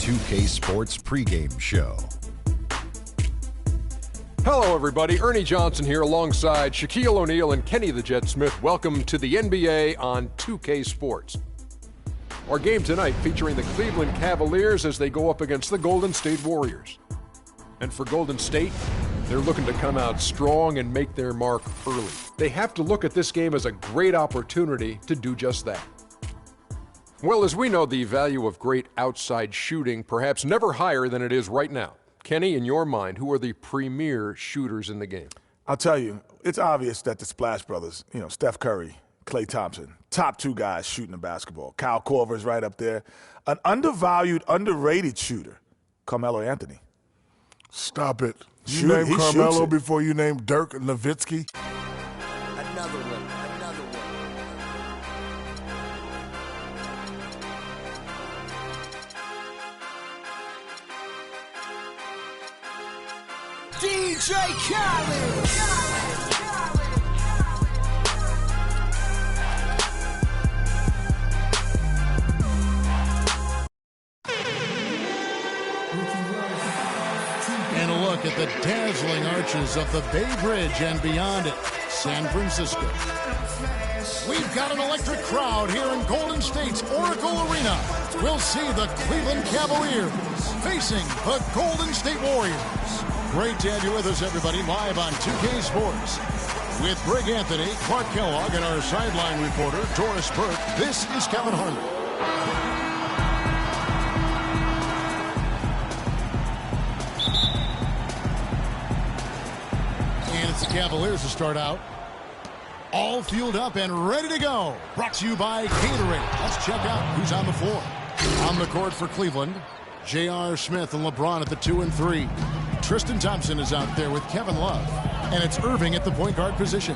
2K Sports pregame show. Hello, everybody. Ernie Johnson here alongside Shaquille O'Neal and Kenny the Jet Smith. Welcome to the NBA on 2K Sports. Our game tonight featuring the Cleveland Cavaliers as they go up against the Golden State Warriors. And for Golden State, they're looking to come out strong and make their mark early. They have to look at this game as a great opportunity to do just that. Well, as we know, the value of great outside shooting perhaps never higher than it is right now. Kenny, in your mind, who are the premier shooters in the game? I'll tell you, it's obvious that the Splash Brothers, Steph Curry, Klay Thompson, top two guys shooting the basketball. Kyle Korver's right up there. An undervalued, underrated shooter, Carmelo Anthony. Stop it. You name Carmelo before you name Dirk Nowitzki? Another one. DJ Khaled. And a look at the dazzling arches of the Bay Bridge and beyond it, San Francisco. We've got an electric crowd here in Golden State's Oracle Arena. We'll see the Cleveland Cavaliers facing the Golden State Warriors. Great to have you with us, everybody, live on 2K Sports. With Greg Anthony, Clark Kellogg, and our sideline reporter, Doris Burke, this is Kevin Harlan. And it's the Cavaliers to start out. All fueled up and ready to go. Brought to you by Gatorade. Let's check out who's on the floor. On the court for Cleveland, J.R. Smith and LeBron at the 2 and 3. Tristan Thompson is out there with Kevin Love. And it's Irving at the point guard position.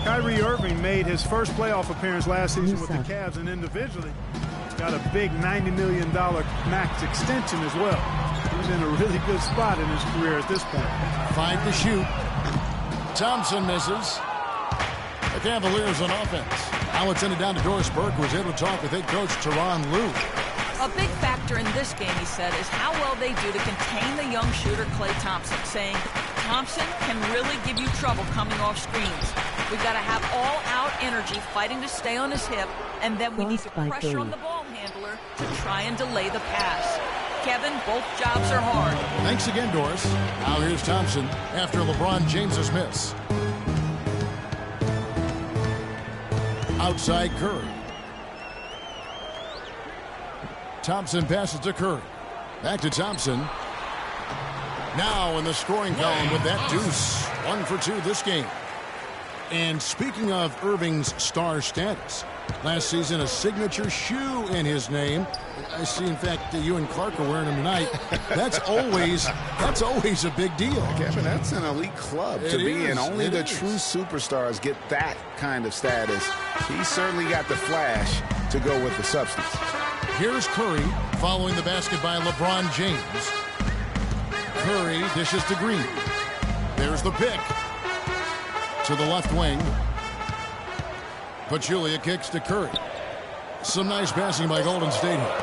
Kyrie Irving made his first playoff appearance last season with the Cavs, and individually got a big $90 million max extension as well. He's in a really good spot in his career at this point. 5 to shoot. Thompson misses. The Cavaliers on offense. Now it's ended down to Doris Burke, who was able to talk with head coach Tyronn Lue. A big factor in this game, he said, is how well they do to contain the young shooter Klay Thompson, saying Thompson can really give you trouble coming off screens. We've got to have all-out energy fighting to stay on his hip, and then we need to pressure on the ball handler to try and delay the pass. Kevin, both jobs are hard. Thanks again, Doris. Now here's Thompson after LeBron James's miss. Outside Curry. Thompson passes to Curry. Back to Thompson. Now in the scoring column with that deuce. 1 for 2 this game. And speaking of Irving's star status, last season a signature shoe in his name. I see, in fact, that you and Clark are wearing them tonight. That's always a big deal. Kevin, that's an elite club to be in. Only the true superstars get that kind of status. He certainly got the flash to go with the substance. Here's Curry following the basket by LeBron James. Curry dishes to Green. There's the pick to the left wing. Pachulia kicks to Curry. Some nice passing by Golden State here.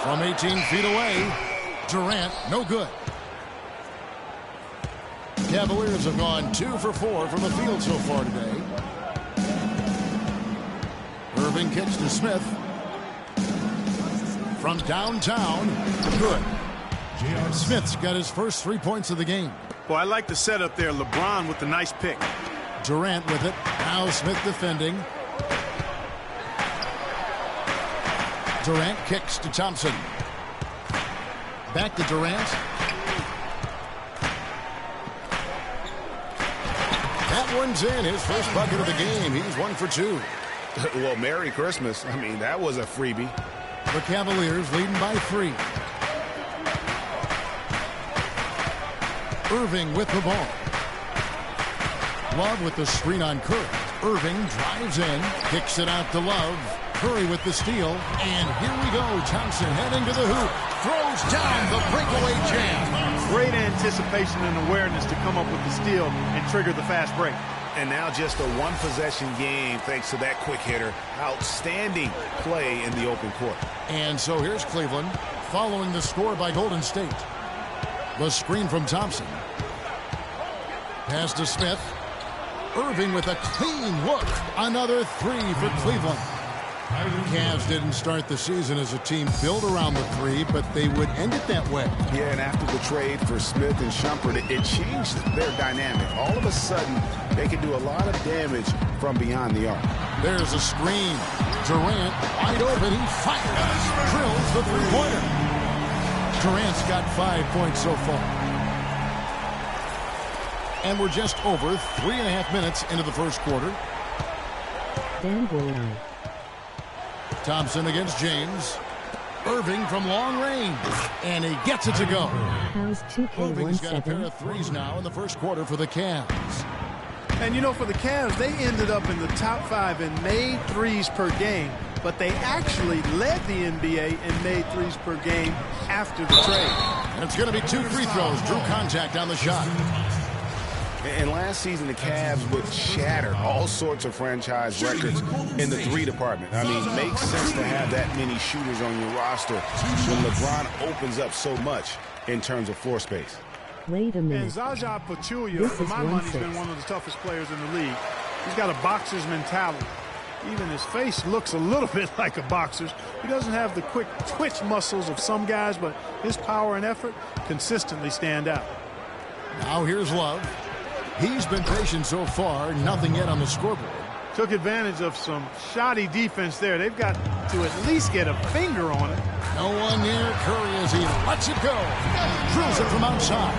From 18 feet away, Durant, no good. Cavaliers have gone 2 for 4 from the field so far today. Irving kicks to Smith. From downtown, good. Smith's got his first 3 points of the game. Well, I like the setup there. LeBron with the nice pick. Durant with it. Now Smith defending. Durant kicks to Thompson. Back to Durant. That one's in. His first bucket of the game. He's 1 for 2. Well, Merry Christmas. I mean, that was a freebie. The Cavaliers leading by 3. Irving with the ball. Love with the screen on Curry. Irving drives in, kicks it out to Love. Curry with the steal, and here we go. Thompson heading to the hoop, throws down the breakaway jam. Great anticipation and awareness to come up with the steal and trigger the fast break. And now just a one-possession game thanks to that quick hitter. Outstanding play in the open court. And so here's Cleveland following the score by Golden State. The screen from Thompson. Pass to Smith. Irving with a clean look. Another three for Cleveland. Cavs didn't start the season as a team built around the three, but they would end it that way. Yeah, and after the trade for Smith and Shumpert, it changed their dynamic. All of a sudden, they could do a lot of damage from beyond the arc. There's a screen. Durant wide open. He fires. Drills the three-pointer. Durant's got 5 points so far. And we're just over 3.5 minutes into the first quarter. Thompson against James. Irving from long range. And he gets it to go. Irving's got a pair of threes now in the first quarter for the Cavs. And you know, for the Cavs, they ended up in the top 5 in made threes per game. But they actually led the NBA in made threes per game after the trade. And it's going to be 2 free throws. Drew contact on the shot. And last season, the Cavs would shatter all sorts of franchise records in the three department. I mean, it makes sense to have that many shooters on your roster when LeBron opens up so much in terms of floor space. Wait a minute. And Zaza Pachulia, for my money, has been one of the toughest players in the league. He's got a boxer's mentality. Even his face looks a little bit like a boxer's. He doesn't have the quick twitch muscles of some guys, but his power and effort consistently stand out. Now here's Love. He's been patient so far, nothing yet on the scoreboard. Took advantage of some shoddy defense there. They've got to at least get a finger on it. No one near Curry as he lets it go. Drills it from outside.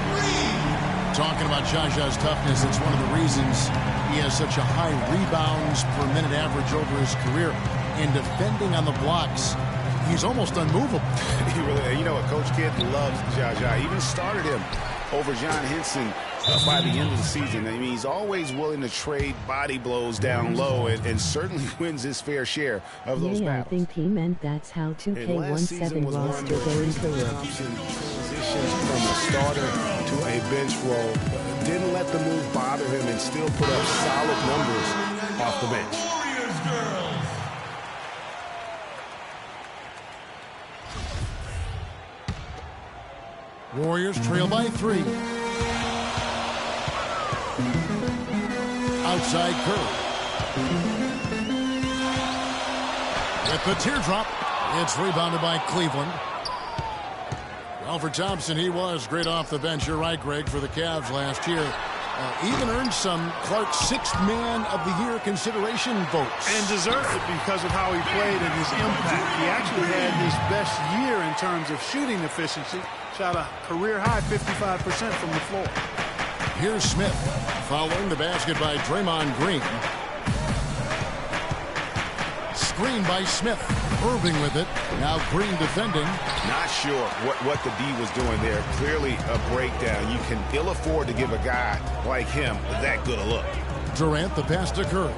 Talking about Jaja's toughness, it's one of the reasons he has such a high rebounds per minute average over his career. And defending on the blocks, he's almost unmovable. He really, you know what, Coach Kidd loves Jaja. He even started him over John Henson by the end of the season. I mean, he's always willing to trade body blows down low and certainly wins his fair share of those battles. I think he meant that's how 2K17 roster going to work. Thompson transitions from a starter to a bench role. Didn't let the move bother him and still put up solid numbers off the bench. Warriors trail by 3. Outside Curry. With the teardrop, it's rebounded by Cleveland. Well, for Thompson, he was great off the bench. You're right, Greg, for the Cavs last year. Even earned some Clark's 6th Man of the Year consideration votes. And deserved it because of how he played and his impact. He actually had his best year in terms of shooting efficiency. Shot a career-high 55% from the floor. Here's Smith following the basket by Draymond Green. Screen by Smith. Irving with it. Now Green defending. Not sure what the D was doing there. Clearly a breakdown. You can ill afford to give a guy like him that good a look. Durant the pass to Curry.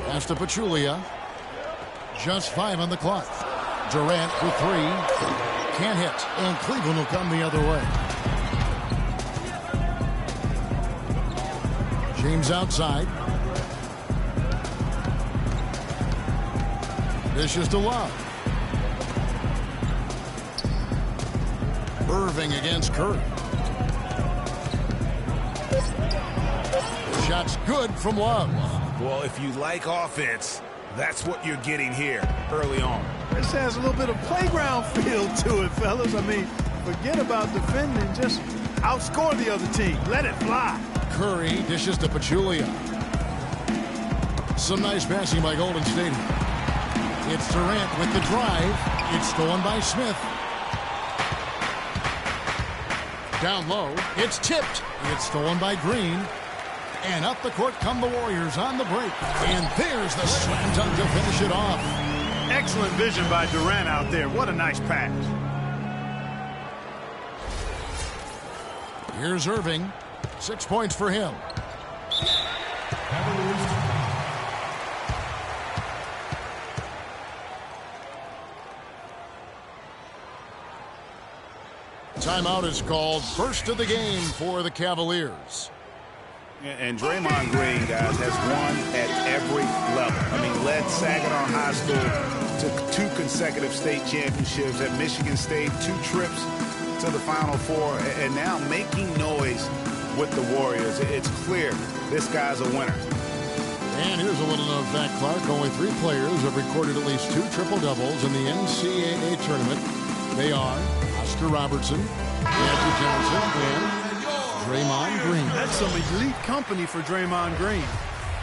Pass to Pachulia. Just 5 on the clock. Durant for 3. Can't hit. And Cleveland will come the other way. James outside. This is to Love. Irving against Curry. Shot's good from Love. Well, if you like offense, that's what you're getting here early on. This has a little bit of playground feel to it, fellas. I mean, forget about defending. Just outscore the other team. Let it fly. Curry dishes to Pachulia. Some nice passing by Golden State. It's Durant with the drive. It's stolen by Smith. Down low. It's tipped. It's stolen by Green. And up the court come the Warriors on the break. And there's the slam dunk to finish it off. Excellent vision by Durant out there. What a nice pass. Here's Irving. 6 points for him. Timeout is called, first of the game for the Cavaliers. And Draymond Green, guys, has won at every level. I mean, led Saginaw High School to 2 consecutive state championships at Michigan State, 2 trips to the Final Four, and now making noise with the Warriors. It's clear this guy's a winner. And here's a little known fact, Clark. Only 3 players have recorded at least 2 triple-doubles in the NCAA tournament. They are Oscar Robertson, Andrew Johnson, and Draymond Green. That's some elite company for Draymond Green.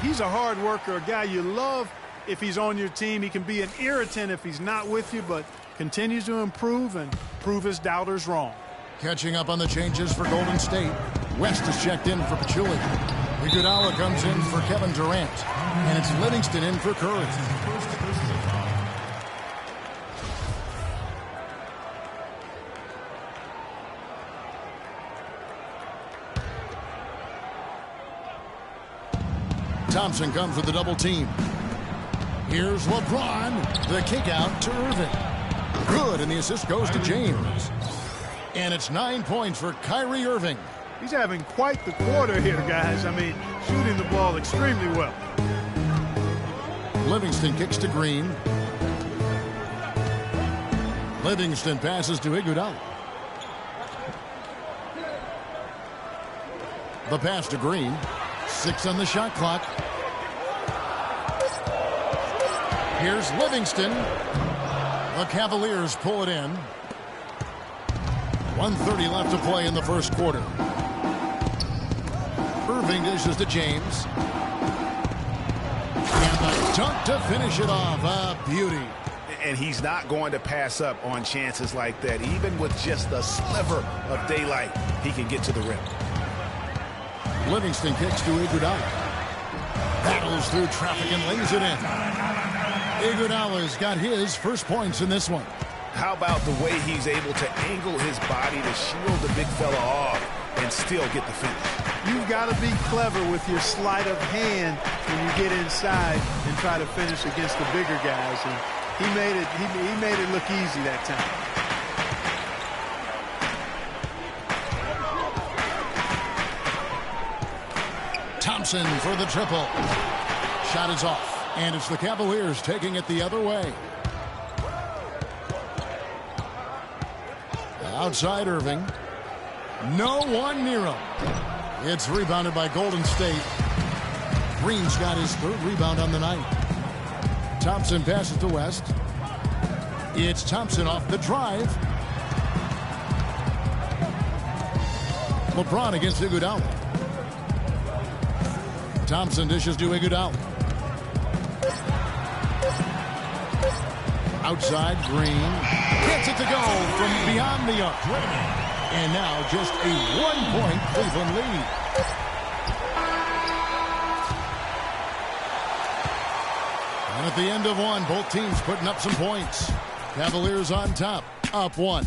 He's a hard worker, a guy you love if he's on your team. He can be an irritant if he's not with you, but continues to improve and prove his doubters wrong. Catching up on the changes for Golden State. West is checked in for Pachulia. Iguodala comes in for Kevin Durant. And it's Livingston in for Curry. Thompson comes with the double team. Here's LeBron. The kick out to Irving. Good, and the assist goes to James. And it's 9 points for Kyrie Irving. He's having quite the quarter here, guys. I mean, shooting the ball extremely well. Livingston kicks to Green. Livingston passes to Iguodala. The pass to Green. 6 on the shot clock. Here's Livingston. The Cavaliers pull it in. 1:30 left to play in the first quarter. Irving dishes to James. And the dunk to finish it off. A beauty. And he's not going to pass up on chances like that. Even with just a sliver of daylight, he can get to the rim. Livingston kicks to Iguodala. Battles through traffic and lays it in. Iguodala's got his first points in this one. How about the way he's able to angle his body to shield the big fella off and still get the finish? You've got to be clever with your sleight of hand when you get inside and try to finish against the bigger guys. And he made it look easy that time. Thompson for the triple. Shot is off. And it's the Cavaliers taking it the other way. Outside Irving. No one near him. It's rebounded by Golden State. Green's got his 3rd rebound on the night. Thompson passes to West. It's Thompson off the drive. LeBron against Iguodala. Thompson dishes to Iguodala. Outside, Green gets it to go from beyond the arc. And now just a 1-point Cleveland lead. And at the end of one, both teams putting up some points. Cavaliers on top, up 1.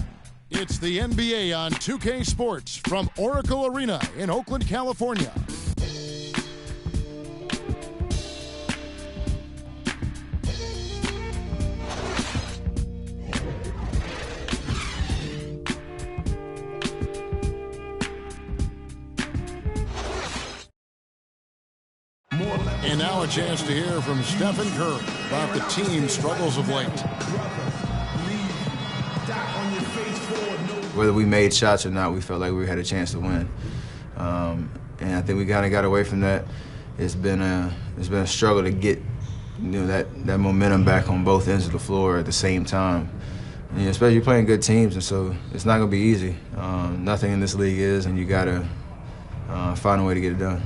It's the NBA on 2K Sports from Oracle Arena in Oakland, California. And now a chance to hear from Stephen Curry about the team's struggles of late. Whether we made shots or not, we felt like we had a chance to win. And I think we kind of got away from that. It's been a struggle to get that momentum back on both ends of the floor at the same time. And, especially playing good teams, and so it's not going to be easy. Nothing in this league is, and you got to find a way to get it done.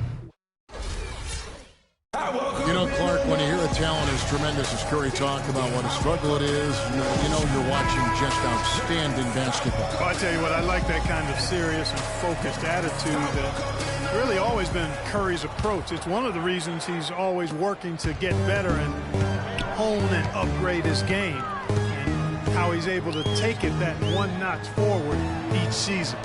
You know, Clark, when you hear a talent as tremendous as Curry talk about what a struggle it is, you know you're watching just outstanding basketball. Well, I tell you what, I like that kind of serious and focused attitude that really always been Curry's approach. It's one of the reasons he's always working to get better and hone and upgrade his game, and how he's able to take it that 1 notch forward each season.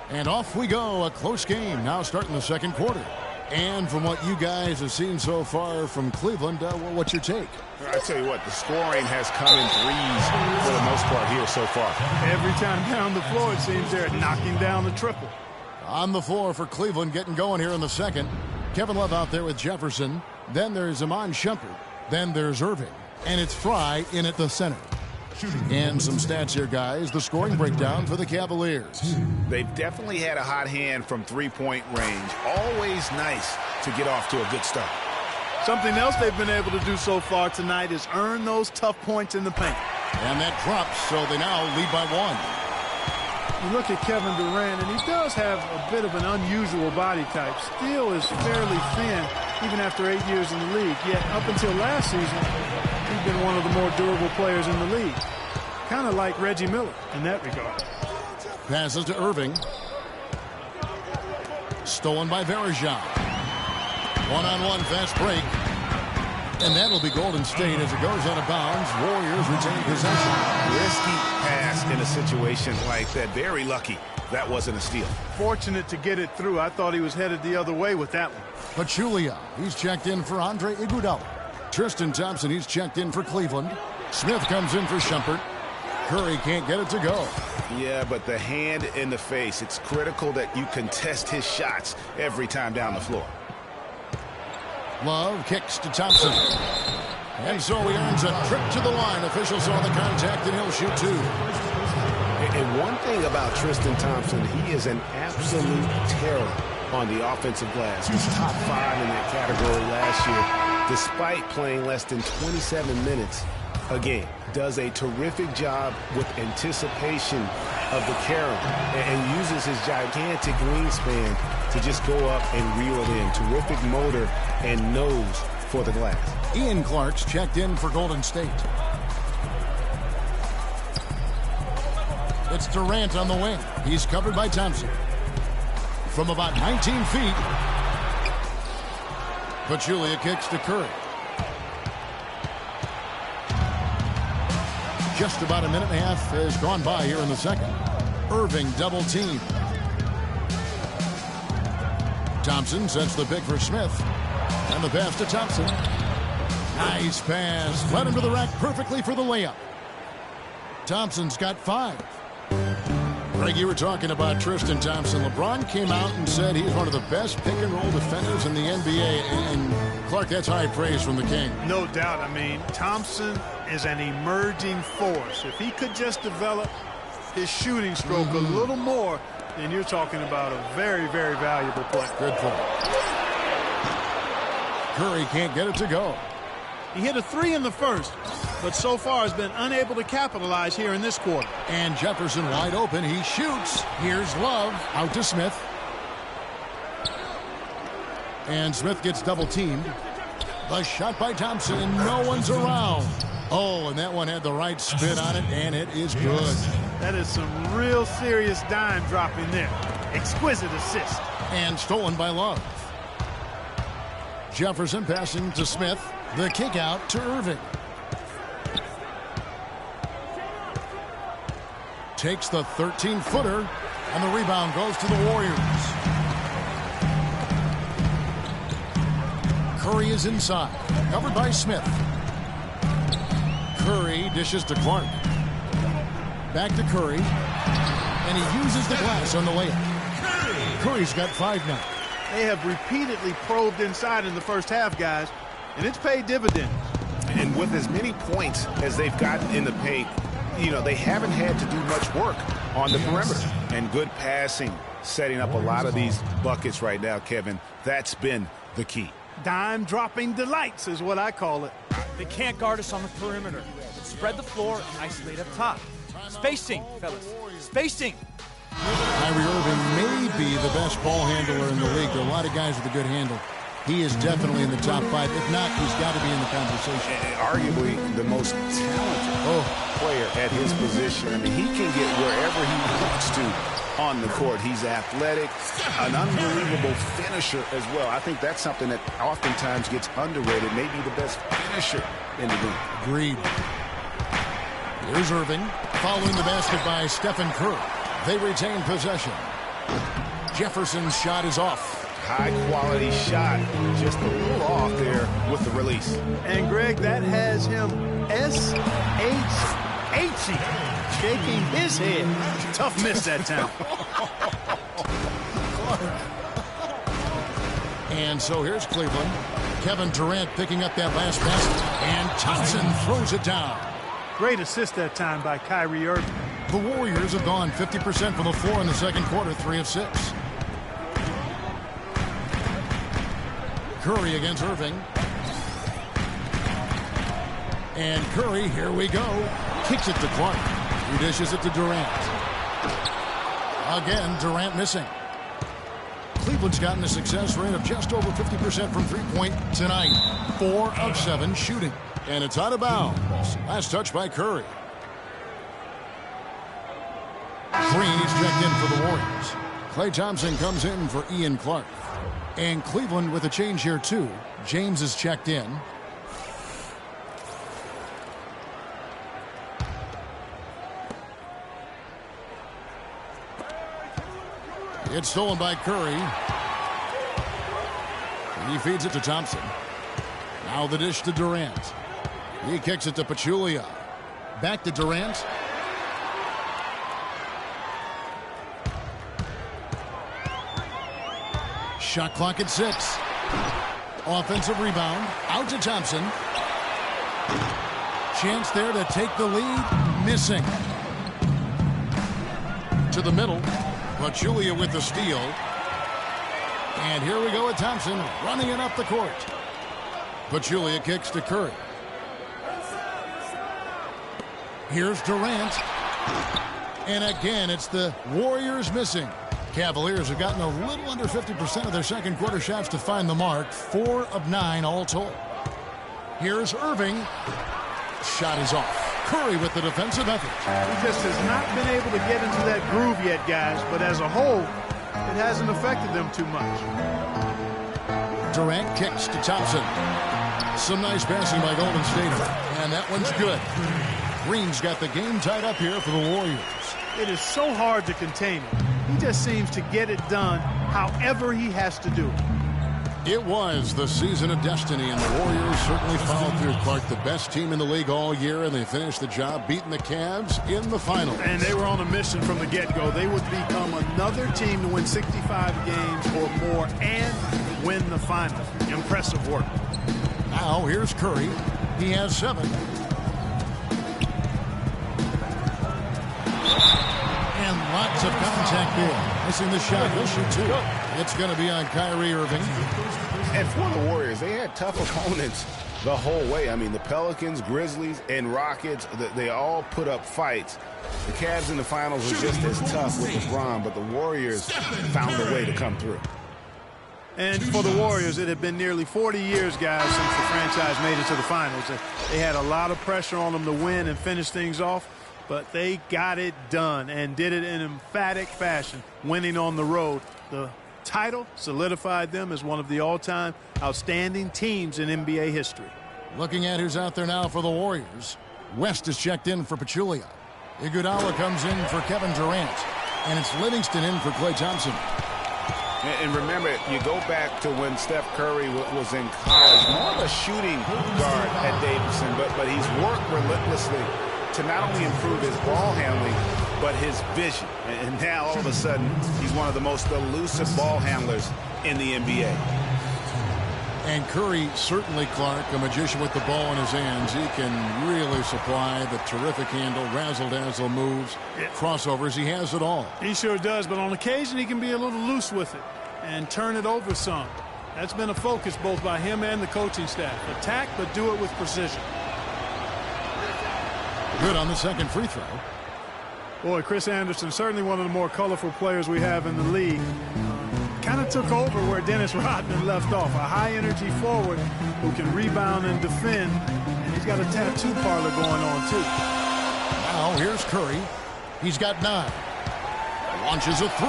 And off we go, a close game now starting the second quarter. And from what you guys have seen so far from Cleveland, what's your take? I tell you what, the scoring has come in threes for the most part part here so far. Every time down the floor, it seems they're knocking down the triple. On the floor for Cleveland, getting going here in the second. Kevin Love out there with Jefferson. Then there's Iman Shumpert. Then there's Irving. And it's Fry in at the center. And some stats here, guys. The scoring breakdown for the Cavaliers. They've definitely had a hot hand from three-point range. Always nice to get off to a good start. Something else they've been able to do so far tonight is earn those tough points in the paint. And that drops, so they now lead by 1. You look at Kevin Durant, and he does have a bit of an unusual body type. Still is fairly thin, even after 8 years in the league. Yet up until last season, he's been one of the more durable players in the league. Kind of like Reggie Miller in that regard. Passes to Irving. Stolen by Varejao. One-on-one fast break. And that'll be Golden State as it goes out of bounds. Warriors retain possession. Risky pass in a situation like that. Very lucky that wasn't a steal. Fortunate to get it through. I thought he was headed the other way with that one. Pachulia, he's checked in for Andre Iguodala. Tristan Thompson, he's checked in for Cleveland. Smith comes in for Shumpert. Curry can't get it to go. Yeah, but the hand in the face. It's critical that you contest his shots every time down the floor. Love kicks to Thompson. And so he earns a trip to the line. Officials saw the contact, and he'll shoot 2. And one thing about Tristan Thompson, he is an absolute terror on the offensive glass. He's top 5 in that category last year, despite playing less than 27 minutes a game. Does a terrific job with anticipation of the carom and uses his gigantic wingspan to just go up and reel it in. Terrific motor and nose for the glass. Ian Clark's checked in for Golden State. It's Durant on the wing. He's covered by Thompson. From about 19 feet, Pachulia kicks to Curry. Just about a minute and a half has gone by here in the second. Irving double team. Thompson sets the pick for Smith. And the pass to Thompson. Nice pass. Led him to the rack perfectly for the layup. Thompson's got 5. Greg, you were talking about Tristan Thompson. LeBron came out and said he's one of the best pick-and-roll defenders in the NBA. And, Clark, that's high praise from the King. No doubt. I mean, Thompson is an emerging force. If he could just develop his shooting stroke a little more, then you're talking about a very, very valuable player. Good point. Curry can't get it to go. He hit a 3 in the first, but so far has been unable to capitalize here in this quarter. And Jefferson wide open. He shoots. Here's Love out to Smith. And Smith gets double teamed. The shot by Thompson, and no one's around. Oh, and that one had the right spin on it, and it is good. That is some real serious dime dropping there. Exquisite assist. And stolen by Love. Jefferson passing to Smith. The kick out to Irving. Takes the 13-footer, and the rebound goes to the Warriors. Curry is inside, covered by Smith. Curry dishes to Clark. Back to Curry, and he uses the glass on the layup. Curry's got 5 now. They have repeatedly probed inside in the first half, guys, and it's paid dividends. And with as many points as they've gotten in the paint, you know, they haven't had to do much work on the perimeter. And good passing, setting up a lot of these buckets right now, Kevin. That's been the key. Dime-dropping delights is what I call it. They can't guard us on the perimeter. Spread the floor and isolate up top. Spacing, fellas. Spacing. Kyrie Irving may be the best ball handler in the league. There are a lot of guys with a good handle. He is definitely in the top 5. If not, he's got to be in the conversation. And arguably the most talented player at his position. I mean, he can get wherever he wants to on the court. He's athletic, an unbelievable finisher as well. I think that's something that oftentimes gets underrated. Maybe the best finisher in the league. Agreed. Here's Irving, following the basket by Stephen Curry. They retain possession. Jefferson's shot is off. High-quality shot, just a little off there with the release. And, Greg, that has him S-H-H-ing. shaking his head. Tough miss that time. And so here's Cleveland. Kevin Durant picking up that last pass, and Thompson throws it down. Great assist that time by Kyrie Irving. The Warriors have gone 50% from the floor in the second quarter, 3 of 6. Curry against Irving. And Curry, here we go. Kicks it to Clark. He dishes it to Durant. Again, Durant missing. Cleveland's gotten a success rate of just over 50% from three-point tonight. 4 of 7 shooting. And it's out of bounds. Last touch by Curry. Green is checked in for the Warriors. Klay Thompson comes in for Ian Clark. And Cleveland with a change here, too. James is checked in. It's stolen by Curry. He feeds it to Thompson. Now the dish to Durant. He kicks it to Pachulia. Back to Durant. Shot clock at 6. Offensive rebound. Out to Thompson. Chance there to take the lead. Missing. To the middle. Pachulia with the steal. And here we go with Thompson running it up the court. Pachulia kicks to Curry. Here's Durant. And again, it's the Warriors missing. Cavaliers have gotten a little under 50% of their second quarter shots to find the mark. 4 of 9 all told. Here's Irving. Shot is off. Curry with the defensive effort. He just has not been able to get into that groove yet, guys. But as a whole, it hasn't affected them too much. Durant kicks to Thompson. Some nice passing by Golden State. And that one's good. Green's got the game tied up here for the Warriors. It is so hard to contain him. He just seems to get it done however he has to do it. It was the season of destiny, and the Warriors certainly followed through. Clark, the best team in the league all year, and they finished the job beating the Cavs in the finals. And they were on a mission from the get-go. They would become another team to win 65 games or more and win the finals. Impressive work. Now, here's Curry. He has 7. And lots of contact there. Missing the shot. He'll shoot 2. It's going to be on Kyrie Irving. And for the Warriors, they had tough opponents the whole way. I mean, the Pelicans, Grizzlies, and Rockets, they all put up fights. The Cavs in the finals were just as tough with LeBron, but the Warriors found a way to come through. And for the Warriors, it had been nearly 40 years, guys, since the franchise made it to the finals. They had a lot of pressure on them to win and finish things off, but they got it done and did it in emphatic fashion, winning on the road. The title solidified them as one of the all-time outstanding teams in NBA history. Looking at who's out there now for the Warriors. West is checked in for Pachulia. Iguodala comes in for Kevin Durant. And it's Livingston in for Klay Thompson. And remember, you go back to when Steph Curry was in college, more of a shooting guard at Davidson, but he's worked relentlessly to not only improve his ball handling, but his vision. And now, all of a sudden, he's one of the most elusive ball handlers in the NBA. And Curry, certainly, Clark, a magician with the ball in his hands. He can really supply the terrific handle, razzle-dazzle moves, crossovers. He has it all. He sure does, but on occasion he can be a little loose with it and turn it over some. That's been a focus both by him and the coaching staff. Attack, but do it with precision. Good on the second free throw. Boy, Chris Anderson, certainly one of the more colorful players we have in the league. Kind of took over where Dennis Rodman left off. A high-energy forward who can rebound and defend. And he's got a tattoo parlor going on, too. Now, here's Curry. He's got 9. Launches a 3.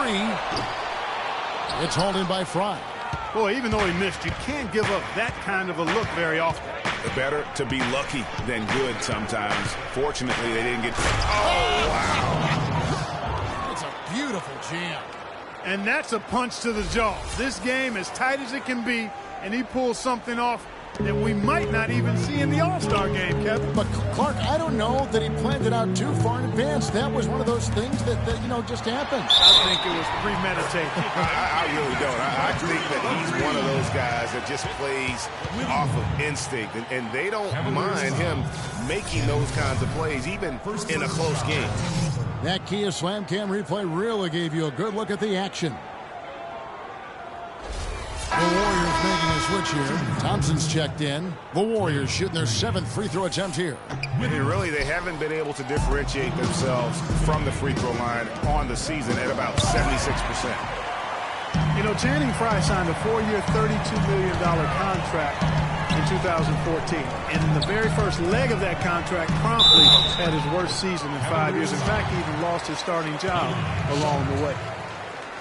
It's hauled in by Fry. Boy, even though he missed, you can't give up that kind of a look very often. Better to be lucky than good sometimes. Fortunately, they didn't get... Oh, wow. It's a beautiful jam. And that's a punch to the jaw. This game as tight as it can be, and he pulls something off that we might not even see in the All-Star game, Kevin. But Clark, I don't know that he planned it out too far in advance. That was one of those things that just happened. I think it was premeditated. I really don't. I think that he's one of those guys that just plays off of instinct, and they don't mind him making those kinds of plays, even in a close game. That Kia Slam Cam replay really gave you a good look at the action. The Warriors making a switch here. Thompson's checked in. The Warriors shooting their 7th free throw attempt here. They haven't been able to differentiate themselves from the free throw line on the season at about 76%. You know, Channing Frye signed a 4-year, $32 million contract in 2014. And in the very first leg of that contract, promptly had his worst season in 5 years. In fact, he even lost his starting job along the way.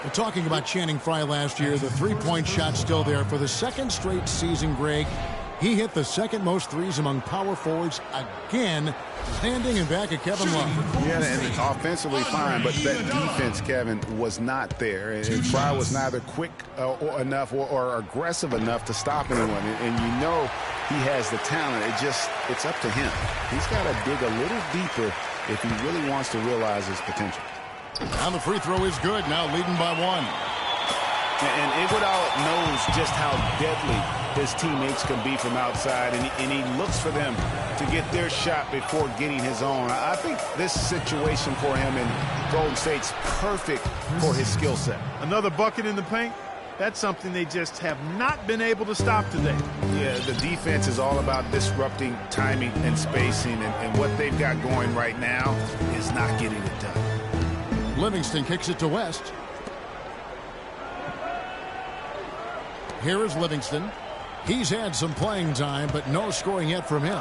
We're talking about Channing Frye last year. The three-point shot still there for the second straight season, Greg. He hit the second most threes among power forwards again, landing in back of Kevin Love. Yeah, and offensively fine, but that defense, Kevin, was not there. And Frye was neither quick enough or aggressive enough to stop anyone. And you know he has the talent. It's up to him. He's got to dig a little deeper if he really wants to realize his potential. Now the free throw is good, now leading by 1. And Iguodala knows just how deadly his teammates can be from outside, and he looks for them to get their shot before getting his own. I think this situation for him in Golden State's perfect for his skill set. Another bucket in the paint? That's something they just have not been able to stop today. Yeah, the defense is all about disrupting timing and spacing, and what they've got going right now is not getting it done. Livingston kicks it to West. Here is Livingston. He's had some playing time, but no scoring yet from him.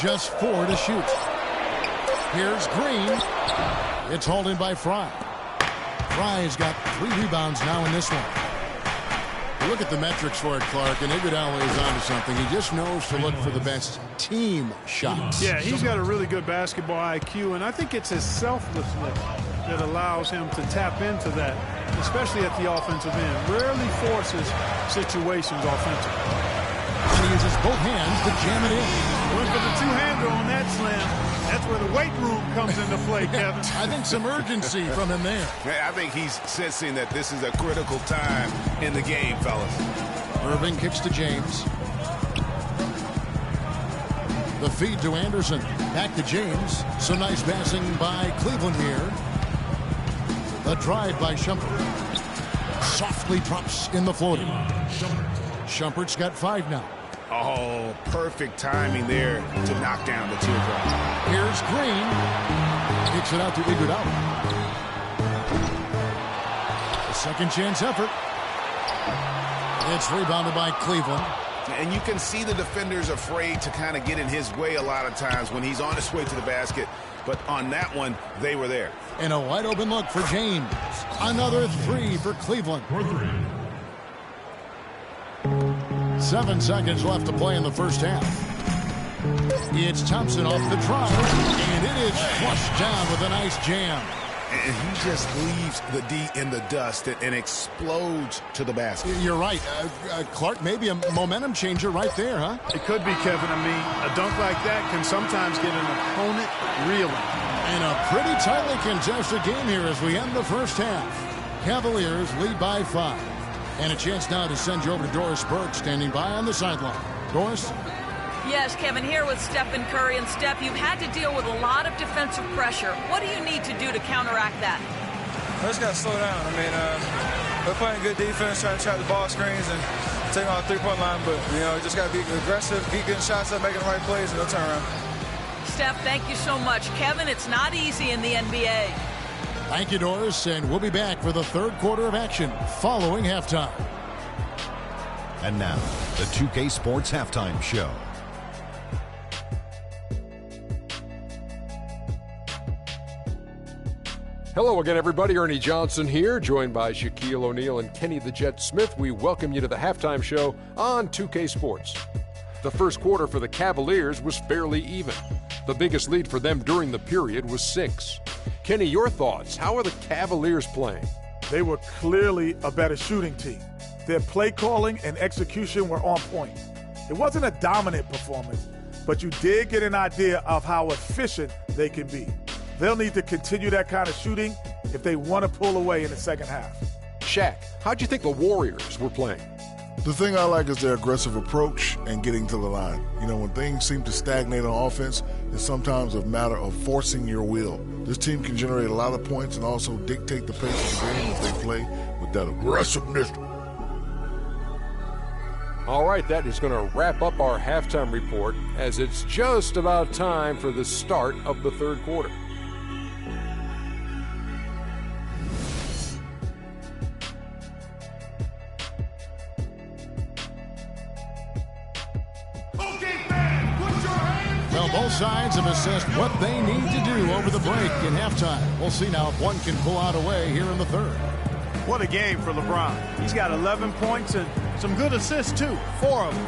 Just 4 to shoot. Here's Green. It's hauled in by Frye. Frye's got 3 rebounds now in this one. Look at the metrics for it, Clark, and Iguodala is onto something. He just knows to look for the best team shots. Yeah, he's got a really good basketball IQ, and I think it's his selflessness that allows him to tap into that, especially at the offensive end. Rarely forces situations offensively. And he uses both hands to jam it in. Went for the two-hander on that slam. That's where the weight room comes into play, Kevin. I think some urgency from him there. I think he's sensing that this is a critical time in the game, fellas. Irving kicks to James. The feed to Anderson. Back to James. Some nice passing by Cleveland here. The drive by Shumpert. Softly drops in the floater. Shumpert's got 5 now. Oh, perfect timing there to knock down the teardrop. Here's Green. Kicks it out to Iguodala. A second chance effort. It's rebounded by Cleveland. And you can see the defenders afraid to kind of get in his way a lot of times when he's on his way to the basket. But on that one, they were there. And a wide open look for James. Another 3 for Cleveland. 7 seconds left to play in the first half. It's Thompson off the drive, and it is flushed down with a nice jam. And he just leaves the D in the dust and explodes to the basket. You're right. Clark, maybe a momentum changer right there, huh? It could be, Kevin. I mean, a dunk like that can sometimes get an opponent reeling. And a pretty tightly contested game here as we end the first half. Cavaliers lead by 5. And a chance now to send you over to Doris Burke, standing by on the sideline. Doris? Yes, Kevin, here with Stephen Curry. And Steph, you've had to deal with a lot of defensive pressure. What do you need to do to counteract that? I just got to slow down. I mean, we're playing good defense, trying to trap the ball screens and take on the three-point line. But, just got to be aggressive, keep getting shots up, making the right plays, and no turnaround. Steph, thank you so much. Kevin, it's not easy in the NBA. Thank you, Doris, and we'll be back for the third quarter of action following halftime. And now, the 2K Sports Halftime Show. Hello again, everybody. Ernie Johnson here, joined by Shaquille O'Neal and Kenny the Jet Smith. We welcome you to the halftime show on 2K Sports. The first quarter for the Cavaliers was fairly even. The biggest lead for them during the period was 6. Kenny, your thoughts? How are the Cavaliers playing? They were clearly a better shooting team. Their play calling and execution were on point. It wasn't a dominant performance, but you did get an idea of how efficient they can be. They'll need to continue that kind of shooting if they want to pull away in the second half. Shaq, how'd you think the Warriors were playing? The thing I like is their aggressive approach and getting to the line. You know, when things seem to stagnate on offense, it's sometimes a matter of forcing your will. This team can generate a lot of points and also dictate the pace of the game if they play with that aggressiveness. All right, that is going to wrap up our halftime report as it's just about time for the start of the third quarter. Well, both sides have assessed what they need to do over the break in halftime. We'll see now if one can pull out a way here in the third. What a game for LeBron. He's got 11 points and some good assists, too. 4 of them.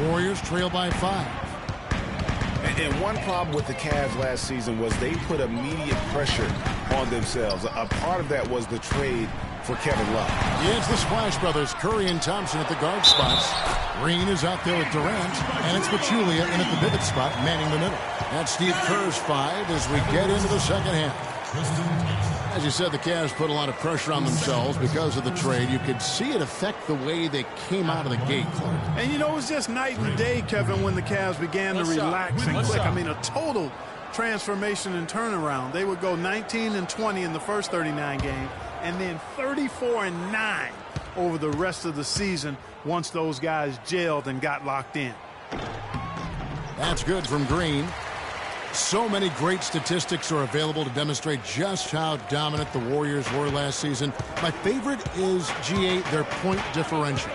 Warriors trail by 5. And one problem with the Cavs last season was they put immediate pressure on themselves. A part of that was the trade for Kevin Love. Yeah, it's the Splash Brothers, Curry and Thompson at the guard spots. Green is out there with Durant, and it's Pachulia in at the pivot spot, manning the middle. That's Steve Kerr's 5 as we get into the second half. As you said, the Cavs put a lot of pressure on themselves because of the trade. You could see it affect the way they came out of the gate, Clark. And, you know, it was just night and day, Kevin, when the Cavs began to relax and click. I mean, a total transformation and turnaround. They would go 19-20 in the first 39 games and then 34-9 over the rest of the season once those guys gelled and got locked in. That's good from Green. So many great statistics are available to demonstrate just how dominant the Warriors were last season. My favorite is, G8, their point differential.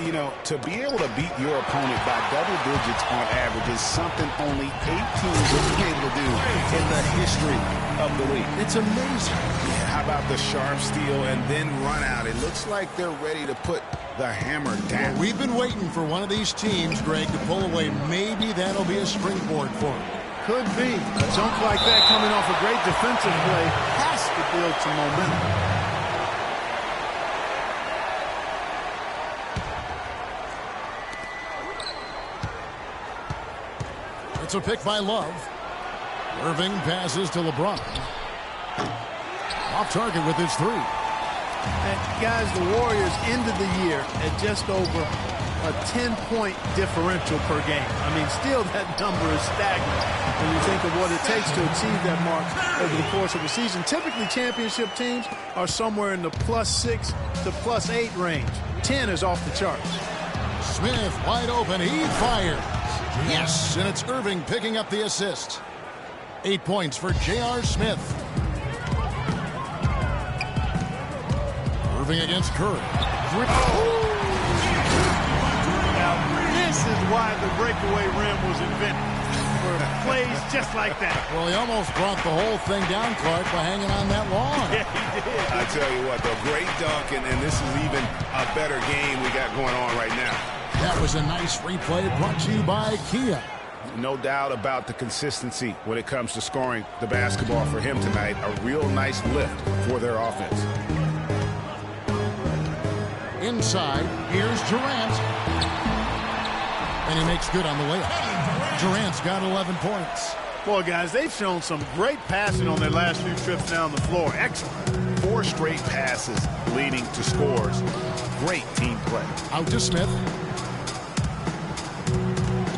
You know, to be able to beat your opponent by double digits on average is something only 8 teams will be able to do in the history of the league. It's amazing. Yeah, how about the sharp steal and then run out? It looks like they're ready to put the hammer down. Well, we've been waiting for one of these teams, Greg, to pull away. Maybe that'll be a springboard for them. Could be. A jump like that coming off a great defensive play has to build some momentum. It's a pick by Love. Irving passes to LeBron. Off target with his 3. And guys, the Warriors ended the year at just over a 10-point differential per game. I mean, still that number is staggering when you think of what it takes to achieve that mark over the course of the season. Typically, championship teams are somewhere in the +6 to +8 range. 10 is off the charts. Smith wide open. He fires. Yes, and it's Irving picking up the assist. 8 points for J.R. Smith. Irving against Curry. Now, this is why the breakaway rim was invented. For plays just like that. Well, he almost brought the whole thing down, Clark, by hanging on that long. Yeah, he did. I tell you what, though, great dunk, and this is even a better game we got going on right now. That was a nice replay brought to you by Kia. No doubt about the consistency when it comes to scoring the basketball for him tonight. A real nice lift for their offense. Inside, here's Durant. And he makes good on the layup. Durant's got 11 points. Boy, guys, they've shown some great passing on their last few trips down the floor. Excellent. 4 straight passes leading to scores. Great team play. Out to Smith.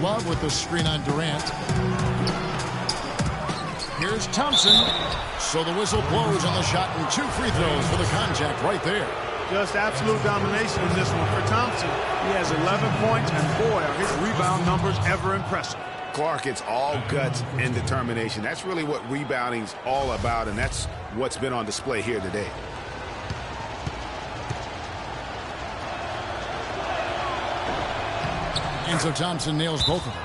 Love with the screen on Durant. Here's Thompson. So the whistle blows on the shot and 2 free throws for the contact right there. Just absolute domination in this one for Thompson. He has 11 points, and boy, are his rebound numbers ever impressive. Clark, it's all guts and determination. That's really what rebounding's all about, and that's what's been on display here today. And so Thompson nails both of them.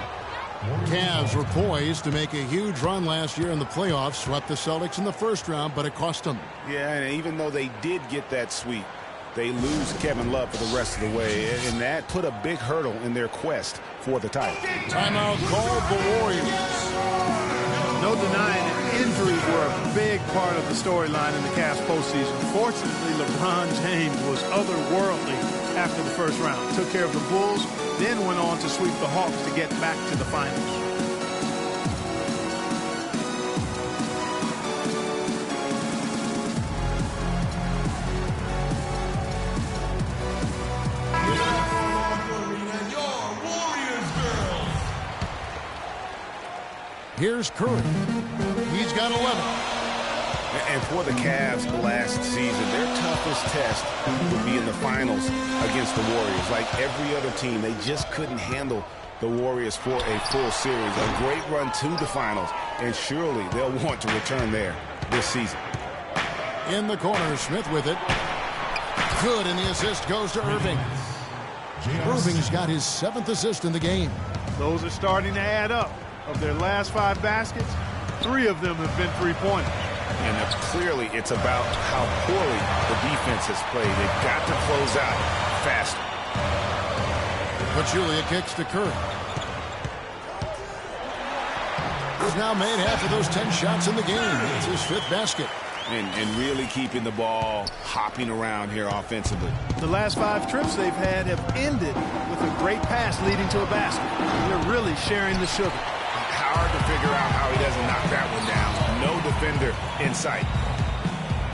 Cavs were poised to make a huge run last year in the playoffs, swept the Celtics in the first round, but it cost them. Yeah, and even though they did get that sweep, they lose Kevin Love for the rest of the way, and that put a big hurdle in their quest for the title. Timeout called the Warriors. No denying it, injuries were a big part of the storyline in the Cavs postseason. Fortunately, LeBron James was otherworldly after the first round. Took care of the Bulls, then went on to sweep the Hawks to get back to the finals. Here's Curry. He's got 11. And for the Cavs last season, their toughest test would be in the finals against the Warriors. Like every other team, they just couldn't handle the Warriors for a full series. A great run to the finals, and surely they'll want to return there this season. In the corner, Smith with it. Good, and the assist goes to Irving. Irving's got his 7th assist in the game. Those are starting to add up. Of their last 5 baskets, 3 of them have been three-pointers. And clearly it's about how poorly the defense has played. They've got to close out faster. Pachulia kicks to Curry. He's now made half of those 10 shots in the game. It's his 5th basket. And really keeping the ball hopping around here offensively. The last 5 trips they've had have ended with a great pass leading to a basket. They're really sharing the sugar. Hard to figure out how he doesn't knock that one down. No defender in sight.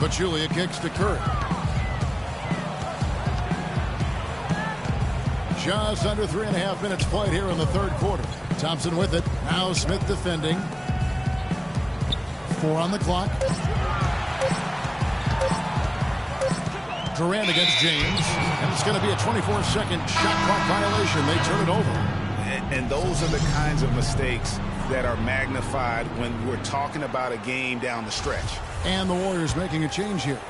Pachulia kicks to Curry. Just under 3.5 minutes played here in the third quarter. Thompson with it. Now Smith defending. 4 on the clock. Durant against James. And it's going to be a 24-second shot clock violation. They turn it over. And those are the kinds of mistakes that are magnified when we're talking about a game down the stretch. And the Warriors making a change here.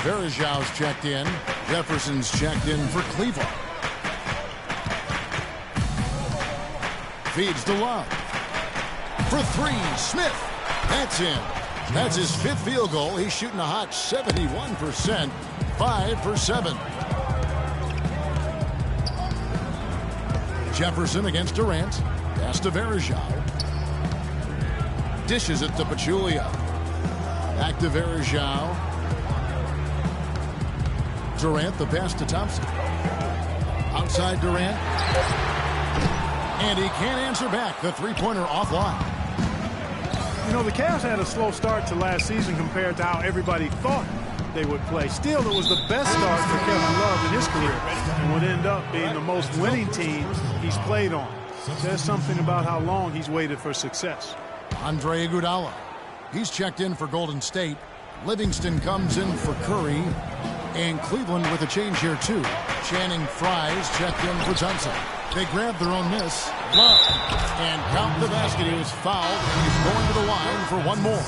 Verjau's checked in. Jefferson's checked in for Cleveland. Feeds to Love. For 3, Smith. That's in. That's his 5th field goal. He's shooting a hot 71%. 5 for 7. Jefferson against Durant. Pass to Verjau. Dishes it to Pachulia. Back to Verjau. Durant, the pass to Thompson. Outside Durant. And he can't answer back. The three-pointer offline. You know, the Cavs had a slow start to last season compared to how everybody thought they would play. Still, it was the best start for Kevin Love in his career and would end up being the most winning team he's played on. Says something about how long he's waited for success. Andre Iguodala. He's checked in for Golden State. Livingston comes in for Curry. And Cleveland with a change here, too. Channing Frye's checked in for Thompson. They grab their own miss. Love. And count the basket. He was fouled, and he's going to the line for one more.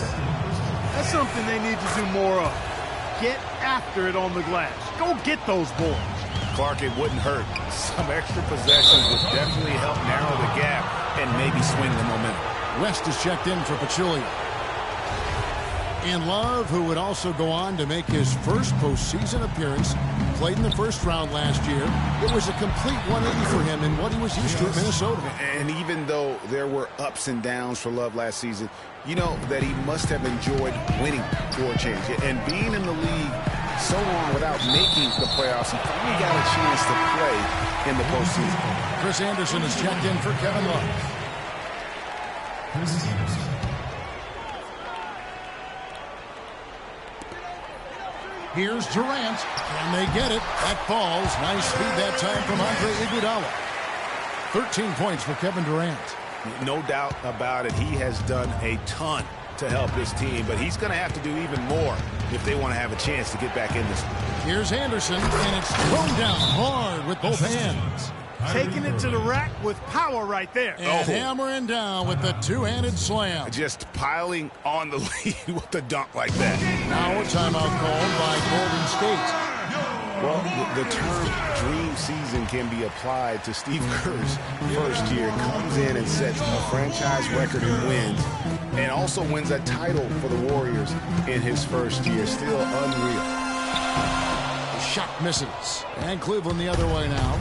That's something they need to do more of. Get after it on the glass. Go get those boards. Clark, it wouldn't hurt. Some extra possessions would definitely help narrow the gap and maybe swing the momentum. West is checked in for Pachulia. And Love, who would also go on to make his first postseason appearance, played in the first round last year. It was a complete 180 for him in what he was used to at Minnesota. And even though there were ups and downs for Love last season, you know that he must have enjoyed winning for a change. And being in the league so long without making the playoffs, he finally got a chance to play in the postseason. Chris Anderson is checked in for Kevin Love. Here's Durant. Can they get it? That falls. Nice speed that time from Andre Iguodala. 13 points for Kevin Durant. No doubt about it. He has done a ton to help his team, but he's going to have to do even more if they want to have a chance to get back in this one. Here's Anderson, and it's thrown down hard with both hands. Taking it to the rack with power right there. And hammering down with the two-handed slam. Just piling on the lead with the dunk like that. Now a timeout called by Golden State. Well, the term dream season can be applied to Steve Kerr's first year. Comes in and sets a franchise record in wins, and also wins a title for the Warriors in his first year. Still unreal. Shot misses. And Cleveland the other way now.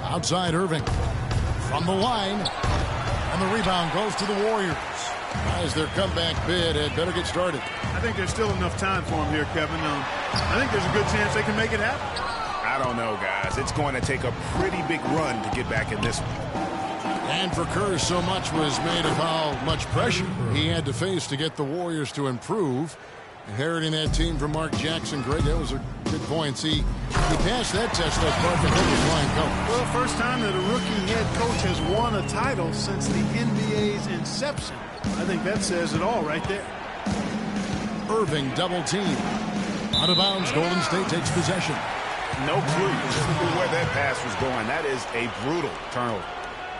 Outside Irving. From the line. And the rebound goes to the Warriors. As their comeback bid had better get started. I think there's still enough time for him here, Kevin. I think there's a good chance they can make it happen. I don't know, guys. It's going to take a pretty big run to get back in this one. And for Kerr, so much was made of how much pressure he had to face to get the Warriors to improve. Inheriting that team from Mark Jackson. Greg, that was a good point. See, he passed that test like Mark and his flying colors. Well, first time that a rookie head coach has won a title since the NBA's inception. I think that says it all right there. Irving double team. Out of bounds, Golden State takes possession. No clue where that pass was going. That is a brutal turnover.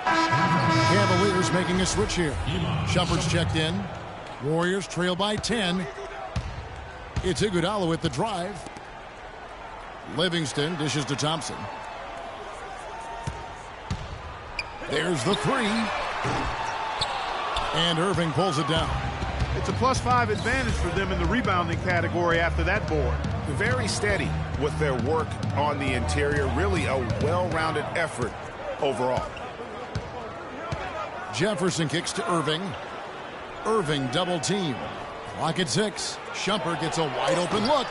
Cavaliers making a switch here. Shumpert's checked in. Warriors trail by 10. It's Iguodala with the drive. Livingston dishes to Thompson. There's the three. And Irving pulls it down. It's a +5 advantage for them in the rebounding category after that board. Very steady with their work on the interior. Really a well-rounded effort overall. Jefferson kicks to Irving. Irving double team. Clock at 6. Shumpert gets a wide open look.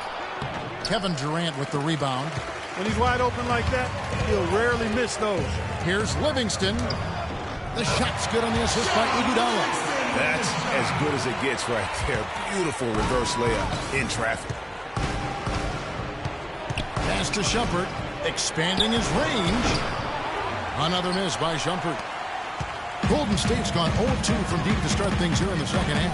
Kevin Durant with the rebound. When he's wide open like that, he'll rarely miss those. Here's Livingston. The shot's good on the assist by Iguodala. That's as good as it gets right there. Beautiful reverse layup in traffic. Pass to Shumpert, expanding his range. Another miss by Shumpert. Golden State's gone 0-2 from deep to start things here in the second half.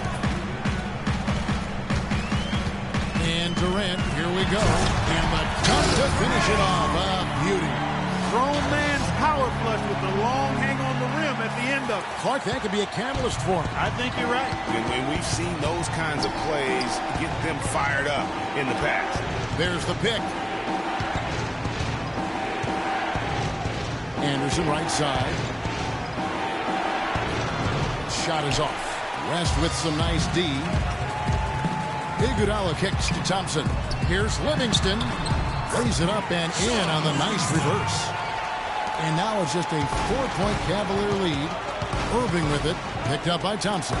And Durant, here we go. And the dunk to finish it off. Beauty. Grown man's power flush with the long hang on the rim at the end of it. Clark, that could be a catalyst for him. I think you're right. When we've seen those kinds of plays get them fired up in the past. There's the pick. Anderson right side. Shot is off. West with some nice D. Iguodala kicks to Thompson. Here's Livingston. Lays it up and in on the nice reverse. And now it's just a 4-point Cavalier lead. Irving with it. Picked up by Thompson.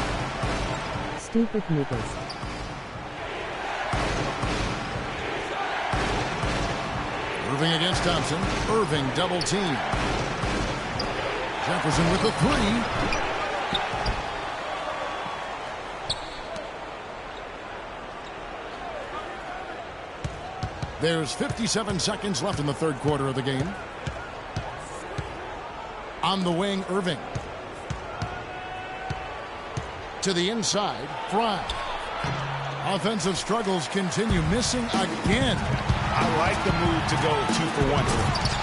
Stupid niggas. Irving against Thompson. Irving double team. Jefferson with the three. There's 57 seconds left in the third quarter of the game. On the wing, Irving. To the inside, Fry. Offensive struggles continue, missing again. I like the move to go 2 for 1.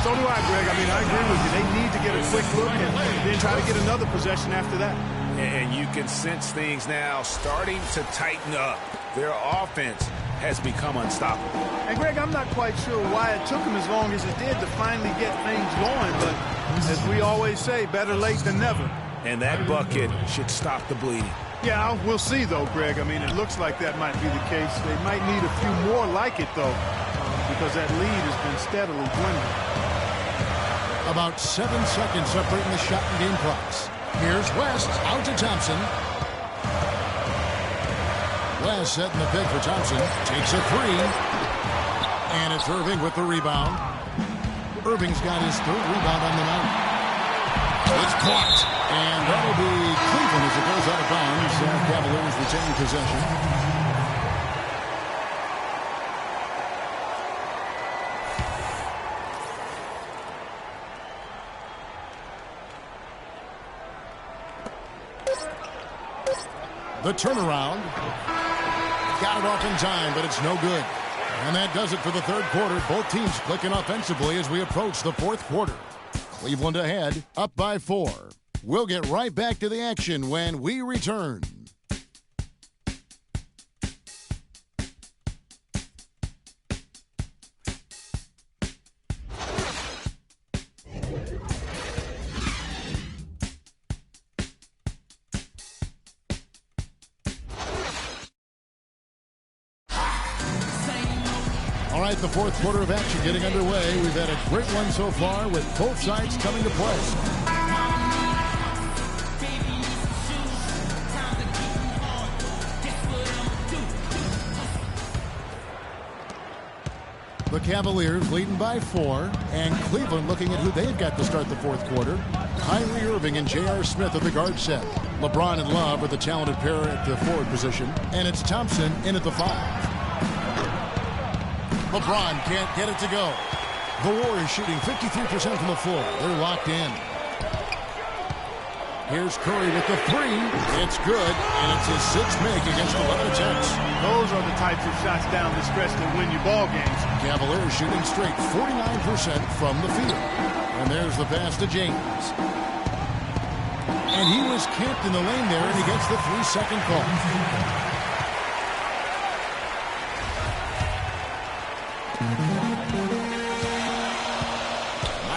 So do I, Greg. I mean, I agree with you. They need to get a quick look and then try to get another possession after that. And you can sense things now starting to tighten up. Their offense has become unstoppable. And, Greg, I'm not quite sure why it took them as long as it did to finally get things going. But as we always say, better late than never. And that bucket should stop the bleeding. Yeah, we'll see, though, Greg. I mean, it looks like that might be the case. They might need a few more like it, though, because that lead has been steadily dwindling. About 7 seconds separating the shot and game clocks. Here's West, out to Thompson. West setting the pick for Thompson. Takes a three. And it's Irving with the rebound. Irving's got his third rebound on the night. It's caught. And that'll be Cleveland as it goes out of bounds. Cavaliers retain possession. The turnaround. Got it off in time, but it's no good. And that does it for the third quarter. Both teams clicking offensively as we approach the fourth quarter. Cleveland ahead, up by 4. We'll get right back to the action when we return. All right, the fourth quarter of action getting underway. We've had a great one so far with both sides coming to play. The Cavaliers leading by 4, and Cleveland looking at who they've got to start the fourth quarter. Kyrie Irving and J.R. Smith at the guard set. LeBron and Love are the talented pair at the forward position, and it's Thompson in at the 5. LeBron can't get it to go. The Warriors shooting 53% from the floor. They're locked in. Here's Curry with the 3. It's good, and it's his 6th make against 11 attempts. Those are the types of shots down the stretch that win you ball games. Cavaliers shooting straight 49% from the field. And there's the pass to James. And he was camped in the lane there, and he gets the 3-second call.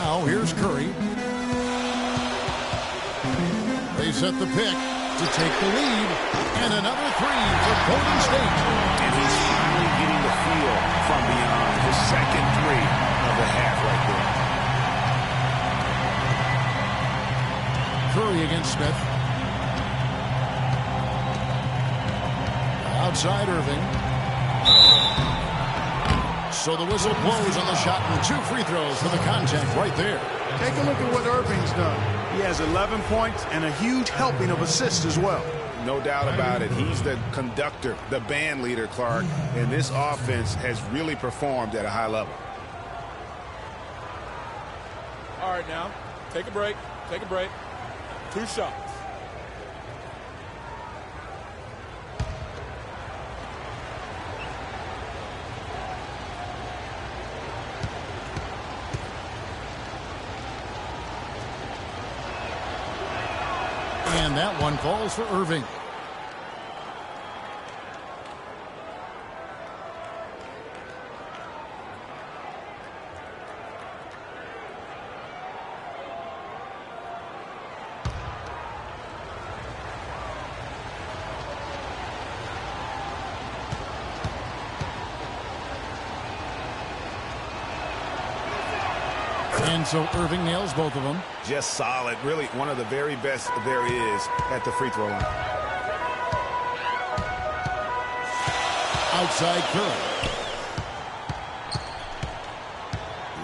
Now here's Curry. They set the pick to take the lead. And another 3 for Golden State. And he's finally getting the feel from beyond. His second 3 of the half right there. Curry against Smith. Outside Irving. So the whistle blows on the shot and 2 free throws for the contact right there. Take a look at what Irving's done. He has 11 points and a huge helping of assists as well. No doubt about it. He's the conductor, the band leader, Clark. And this offense has really performed at a high level. All right, now, take a break. Take a break. 2 shots. And that one falls for Irving. And so Irving nails both of them. Just solid. Really one of the very best there is at the free throw line. Outside Curry.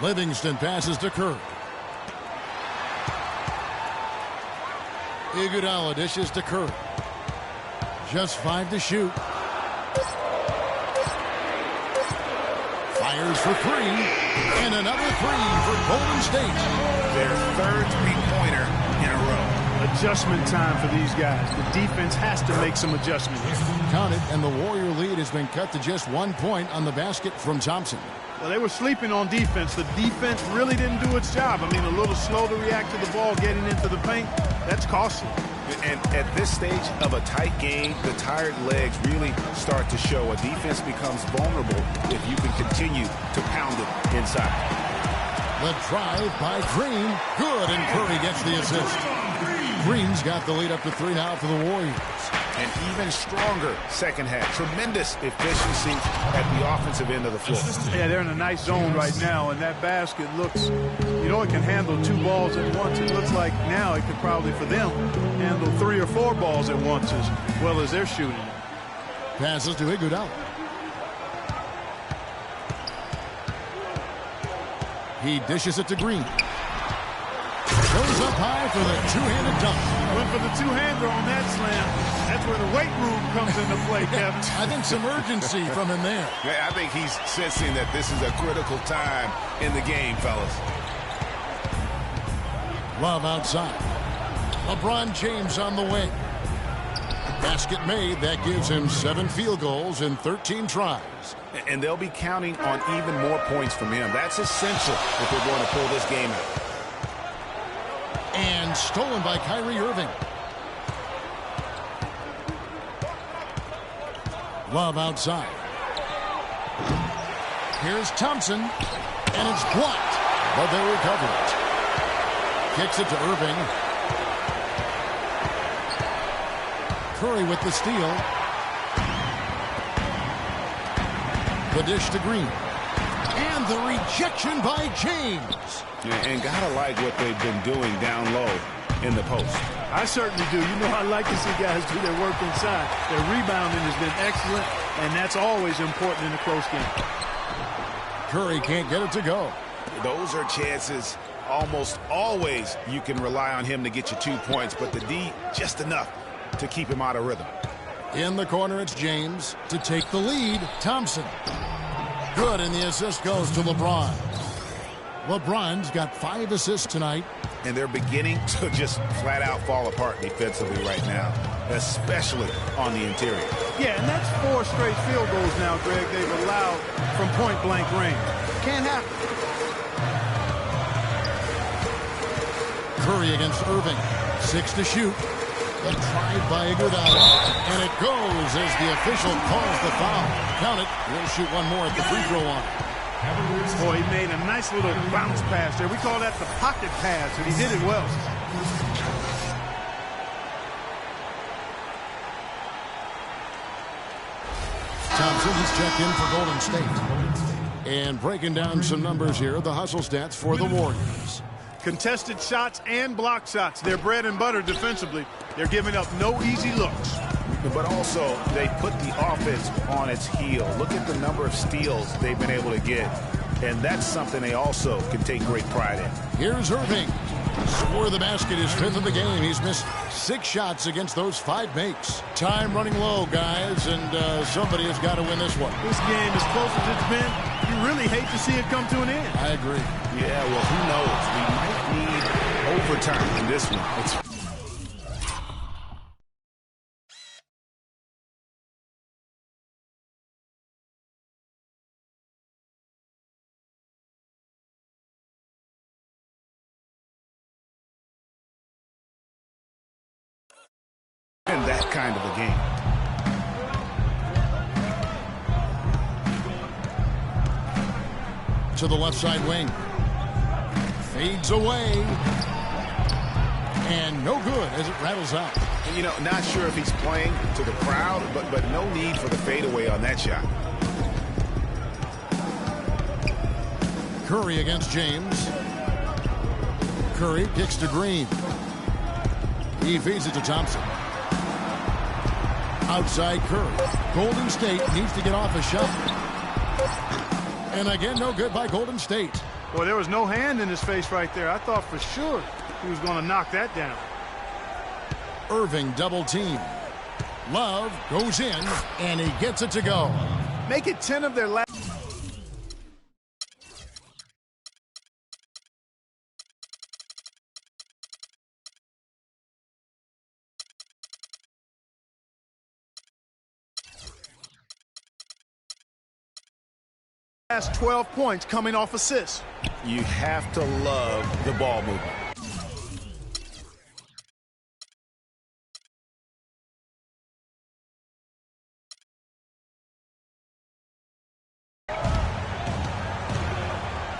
Livingston passes to Curry. Iguodala dishes to Curry. Just 5 to shoot. Fires for 3. And another 3 for Golden State. Their 3rd three-pointer in a row. Adjustment time for these guys. The defense has to make some adjustments. Count it, and the Warrior lead has been cut to just 1 point on the basket from Thompson. Well, they were sleeping on defense. The defense really didn't do its job. I mean, a little slow to react to the ball getting into the paint. That's costly. And at this stage of a tight game, the tired legs really start to show. A defense becomes vulnerable if you can continue to pound it inside. The drive by Green. Good, and Curry gets the assist. Green's got the lead up to 3 now for the Warriors. An even stronger second half. Tremendous efficiency at the offensive end of the floor. Yeah, they're in a nice zone right now, and that basket looks, you know, it can handle 2 balls at once. It looks like now it could probably, for them, handle 3 or 4 balls at once as well as they're shooting. Passes to Iguodala. He dishes it to Green. Goes up high for the two-handed dunk. Went for the two-hander on that slam. That's where the weight room comes into play, Kevin. I think some urgency from him there. Yeah, I think he's sensing that this is a critical time in the game, fellas. Love outside. LeBron James on the wing. Basket made. That gives him 7 field goals in 13 tries. And they'll be counting on even more points from him. That's essential if they're going to pull this game out. And stolen by Kyrie Irving. Love outside. Here's Thompson. And it's blocked. But they recover it. Kicks it to Irving. Curry with the steal. The dish to Green. And the rejection by James. And gotta like what they've been doing down low in the post. I certainly do. You know, I like to see guys do their work inside. Their rebounding has been excellent, and that's always important in a close game. Curry can't get it to go. Those are chances almost always you can rely on him to get you 2 points, but the D just enough to keep him out of rhythm. In the corner, it's James to take the lead. Thompson. Good, and the assist goes to LeBron. LeBron's got 5 assists tonight. And they're beginning to just flat out fall apart defensively right now, especially on the interior. Yeah, and that's 4 straight field goals now, Greg, they've allowed from point-blank range. Can't happen. Curry against Irving. 6 to shoot. A try by Iguodala. And it goes as the official calls the foul. Count it. We'll shoot one more at the free throw line. Boy, he made a nice little bounce pass there. We call that the pocket pass, and he did it well. Thompson has checked in for Golden State. And breaking down some numbers here, the hustle stats for the Warriors. Contested shots and block shots. They're bread and butter defensively. They're giving up no easy looks. But also, they put the offense on its heel. Look at the number of steals they've been able to get. And that's something they also can take great pride in. Here's Irving. Score the basket, his 5th of the game. He's missed 6 shots against those 5 makes. Time running low, guys, and somebody has got to win this one. This game, as close as it's been, you really hate to see it come to an end. I agree. Yeah, well, who knows? We might need overtime in this one. And that kind of a game. To the left side wing. Fades away. And no good as it rattles out. You know, not sure if he's playing to the crowd, but no need for the fadeaway on that shot. Curry against James. Curry kicks to Green. He feeds it to Thompson. Outside Curry. Golden State needs to get off a shot. And again, no good by Golden State. Boy, there was no hand in his face right there. I thought for sure he was going to knock that down. Irving double team. Love goes in, and he gets it to go. Make it 10 of their last. Last 12 points coming off assists. You have to love the ball movement.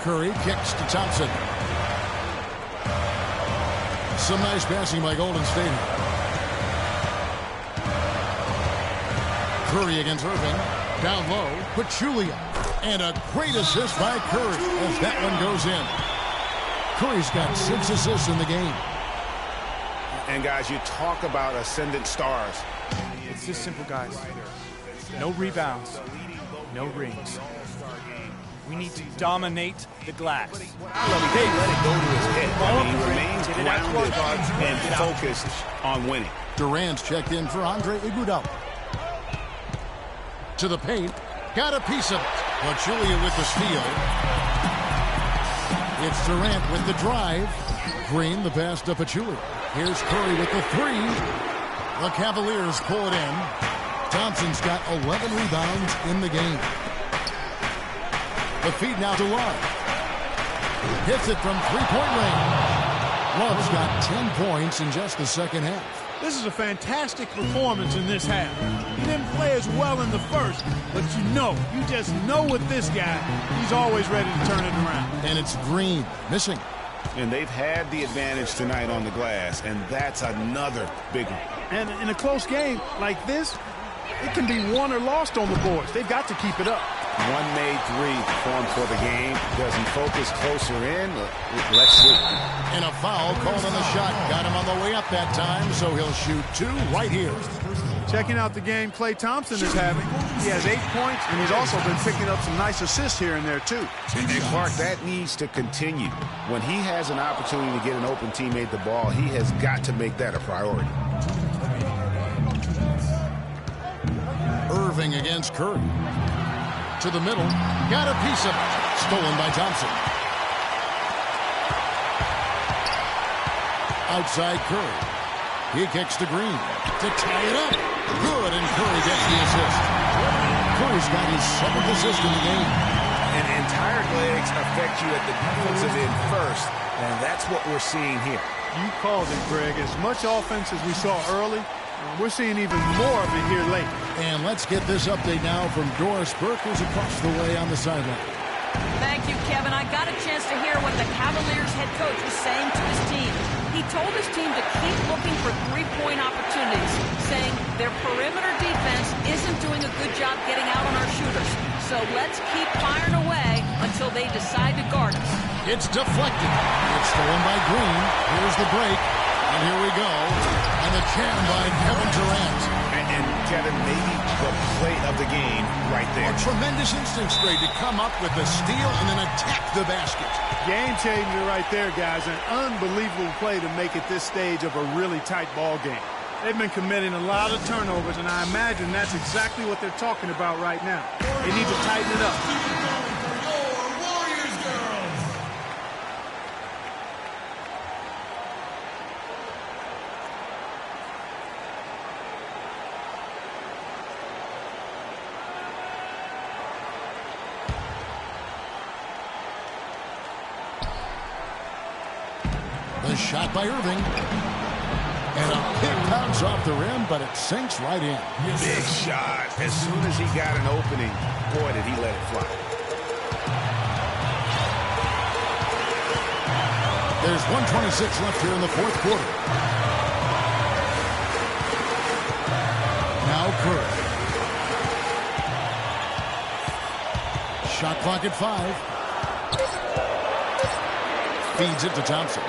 Curry kicks to Thompson. Some nice passing by Golden State. Curry against Irving. Down low, Pachulia. And a great assist by Curry as that one goes in. Curry's got 6 assists in the game. And guys, you talk about ascendant stars. It's just simple, guys. No rebounds, no rings. We need to dominate the glass. I love it. They let it go to his head. I mean, he remains grounded and focused on winning. Durant's checked in for Andre Iguodala. To the paint. Got a piece of it. Pachulia with the steal. It's Durant with the drive. Green the pass to Pachulia. Here's Curry with the three. The Cavaliers pull it in. Thompson's got 11 rebounds in the game. The feed now to Love. Hits it from three-point range. Love's got 10 points in just the second half. This is a fantastic performance in this half. He didn't play as well in the first, but you just know with this guy, he's always ready to turn it around. And it's Green missing. And they've had the advantage tonight on the glass, and that's another big one. And in a close game like this, it can be won or lost on the boards. They've got to keep it up. One made three for him for the game. Does he focus closer in? Let's see. And a foul called on the shot. Got him on the way up that time, so he'll shoot two right here. Checking out the game Klay Thompson is having. He has 8 points, and he's also been picking up some nice assists here and there, too. And Clark, that needs to continue. When he has an opportunity to get an open teammate the ball, he has got to make that a priority. Irving against Curry. To the middle. Got a piece of it. Stolen by Thompson. Outside Curry. He kicks to Green to tie it up. Good, and Curry gets the assist. Curry's got his 7th assist in the game. And tired legs affect you at the defensive end first, and that's what we're seeing here. You called it, Greg. As much offense as we saw early, we're seeing even more of it here late. And let's get this update now from Doris Burke, who's across the way on the sideline. Thank you, Kevin. I got a chance to hear what the Cavaliers head coach was saying to his team. He told his team to keep looking for three-point opportunities, saying their perimeter defense isn't doing a good job getting out on our shooters. So let's keep firing away until they decide to guard us. It's deflected. It's stolen by Green. Here's the break. And here we go. And the jam by Kevin Durant. And Kevin, maybe the play of the game right there. Tremendous instincts, Greg, to come up with the steal and then attack the basket. Game changer right there, guys. An unbelievable play to make it this stage of a really tight ball game. They've been committing a lot of turnovers, and I imagine that's exactly what they're talking about right now. They need to tighten it up. Shot by Irving. And a big bounce off the rim, but it sinks right in. Big shot. As soon as he got an opening, boy, did he let it fly. There's 1:26 left here in the fourth quarter. Now Curry. Shot clock at 5. Feeds it to Thompson.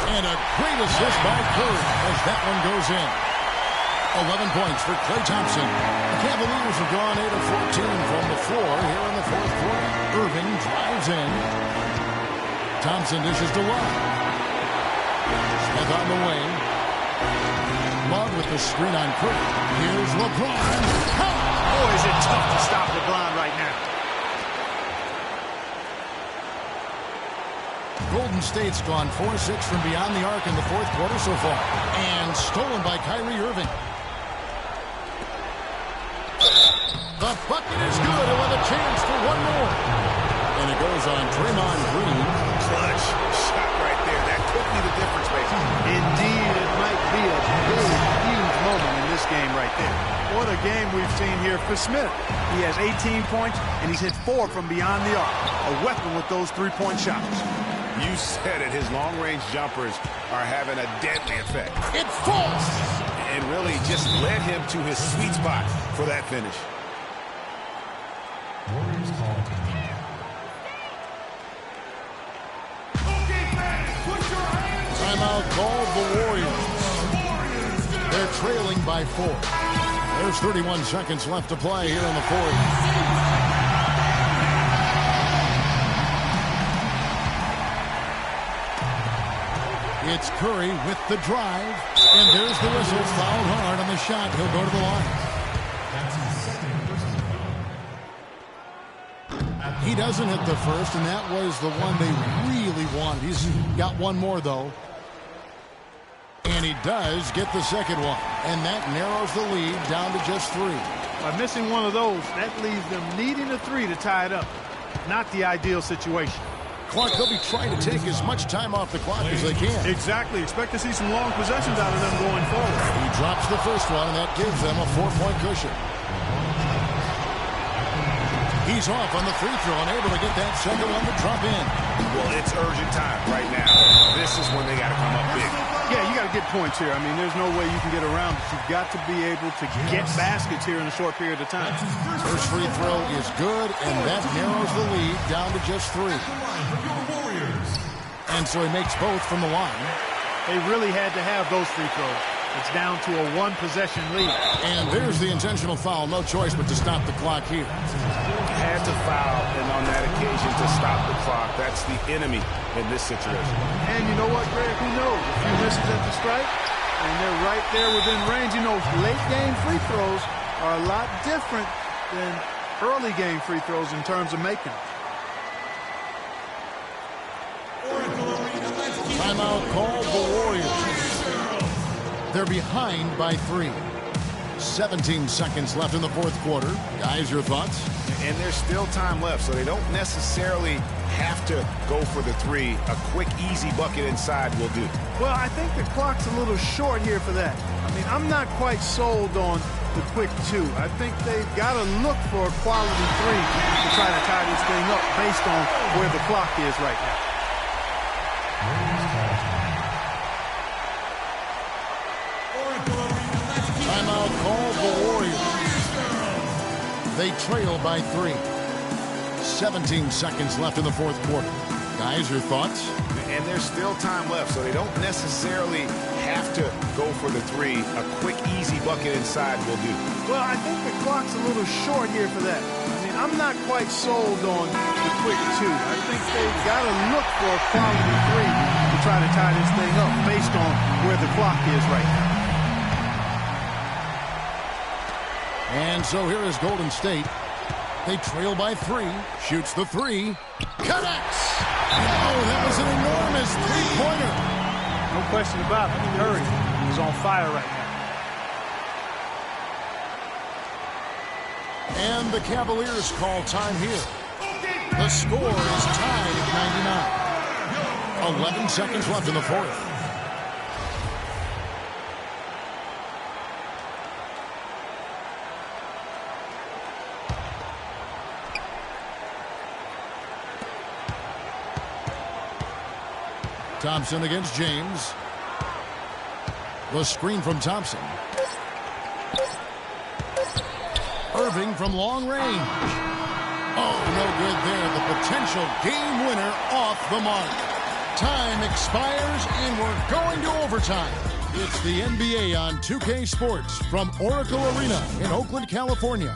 And a great assist by Curry as that one goes in. 11 points for Klay Thompson. The Cavaliers have gone 8 of 14 from the floor here in the fourth quarter. Irving drives in. Thompson dishes to Love. Smith on the wing. Love with the screen on Curry. Here's LeBron. Boy, is it tough to stop LeBron right now. Golden State's gone 4-6 from beyond the arc in the fourth quarter so far. And stolen by Kyrie Irving. The bucket is good. He'll have a chance for one more. And it goes on Draymond Green. Clutch shot right there. That could be the difference maker. Indeed, it might be a big, huge moment in this game right there. What a game we've seen here for Smith. He has 18 points, and he's hit 4 from beyond the arc. A weapon with those three-point shots. You said it. His long-range jumpers are having a deadly effect. It falls! And really just led him to his sweet spot for that finish. Timeout called the Warriors. They're trailing by 4. There's 31 seconds left to play here in the fourth. It's Curry with the drive. And there's the whistle. Fouled hard on the shot. He'll go to the line. He doesn't hit the first, and that was the one they really wanted. He's got one more, though. And he does get the second one. And that narrows the lead down to just 3. By missing one of those, that leaves them needing a 3 to tie it up. Not the ideal situation. Clark, they'll be trying to take as much time off the clock as they can. Exactly. Expect to see some long possessions out of them going forward. He drops the first one, and that gives them a 4-point cushion. He's off on the free throw and able to get that second one to drop in. Well, it's urgent time right now. This is when they got to come up big. Yeah, you got to get points here. I mean, there's no way you can get around it. You've got to be able to get baskets here in a short period of time. First free throw is good, and that narrows the lead down to just 3. And so he makes both from the line. They really had to have those free throws. It's down to a 1-possession lead. And there's the intentional foul. No choice but to stop the clock here. Had to foul, and on that occasion to stop the clock. That's the enemy in this situation. And you know what, Greg? Who knows? A few misses at the strike, and they're right there within range. You know, late-game free throws are a lot different than early-game free throws in terms of making them. Timeout called the Warriors. They're behind by 3. 17 seconds left in the fourth quarter. Guys, your thoughts? And there's still time left, so they don't necessarily have to go for the 3. A quick, easy bucket inside will do. Well, I think the clock's a little short here for that. I mean, I'm not quite sold on the quick 2. I think they've got to look for a quality 3 to try to tie this thing up based on where the clock is right now. Timeout called the Warriors. They trail by 3. 17 seconds left in the fourth quarter. Guys, your thoughts? And there's still time left, so they don't necessarily have to go for the 3. A quick, easy bucket inside will do. Well, I think the clock's a little short here for that. I mean, I'm not quite sold on the quick 2. I think they've got to look for a quality 3 to try to tie this thing up based on where the clock is right now. And so here is Golden State. They trail by 3. Shoots the 3. Connects! Oh, that was an enormous three-pointer. No question about it. Curry is on fire right now. And the Cavaliers call time here. The score is tied at 99. 11 seconds left in the fourth. Thompson against James. The screen from Thompson. Irving from long range. Oh, no good there. The potential game winner off the mark. Time expires, and we're going to overtime. It's the NBA on 2K Sports from Oracle Arena in Oakland, California.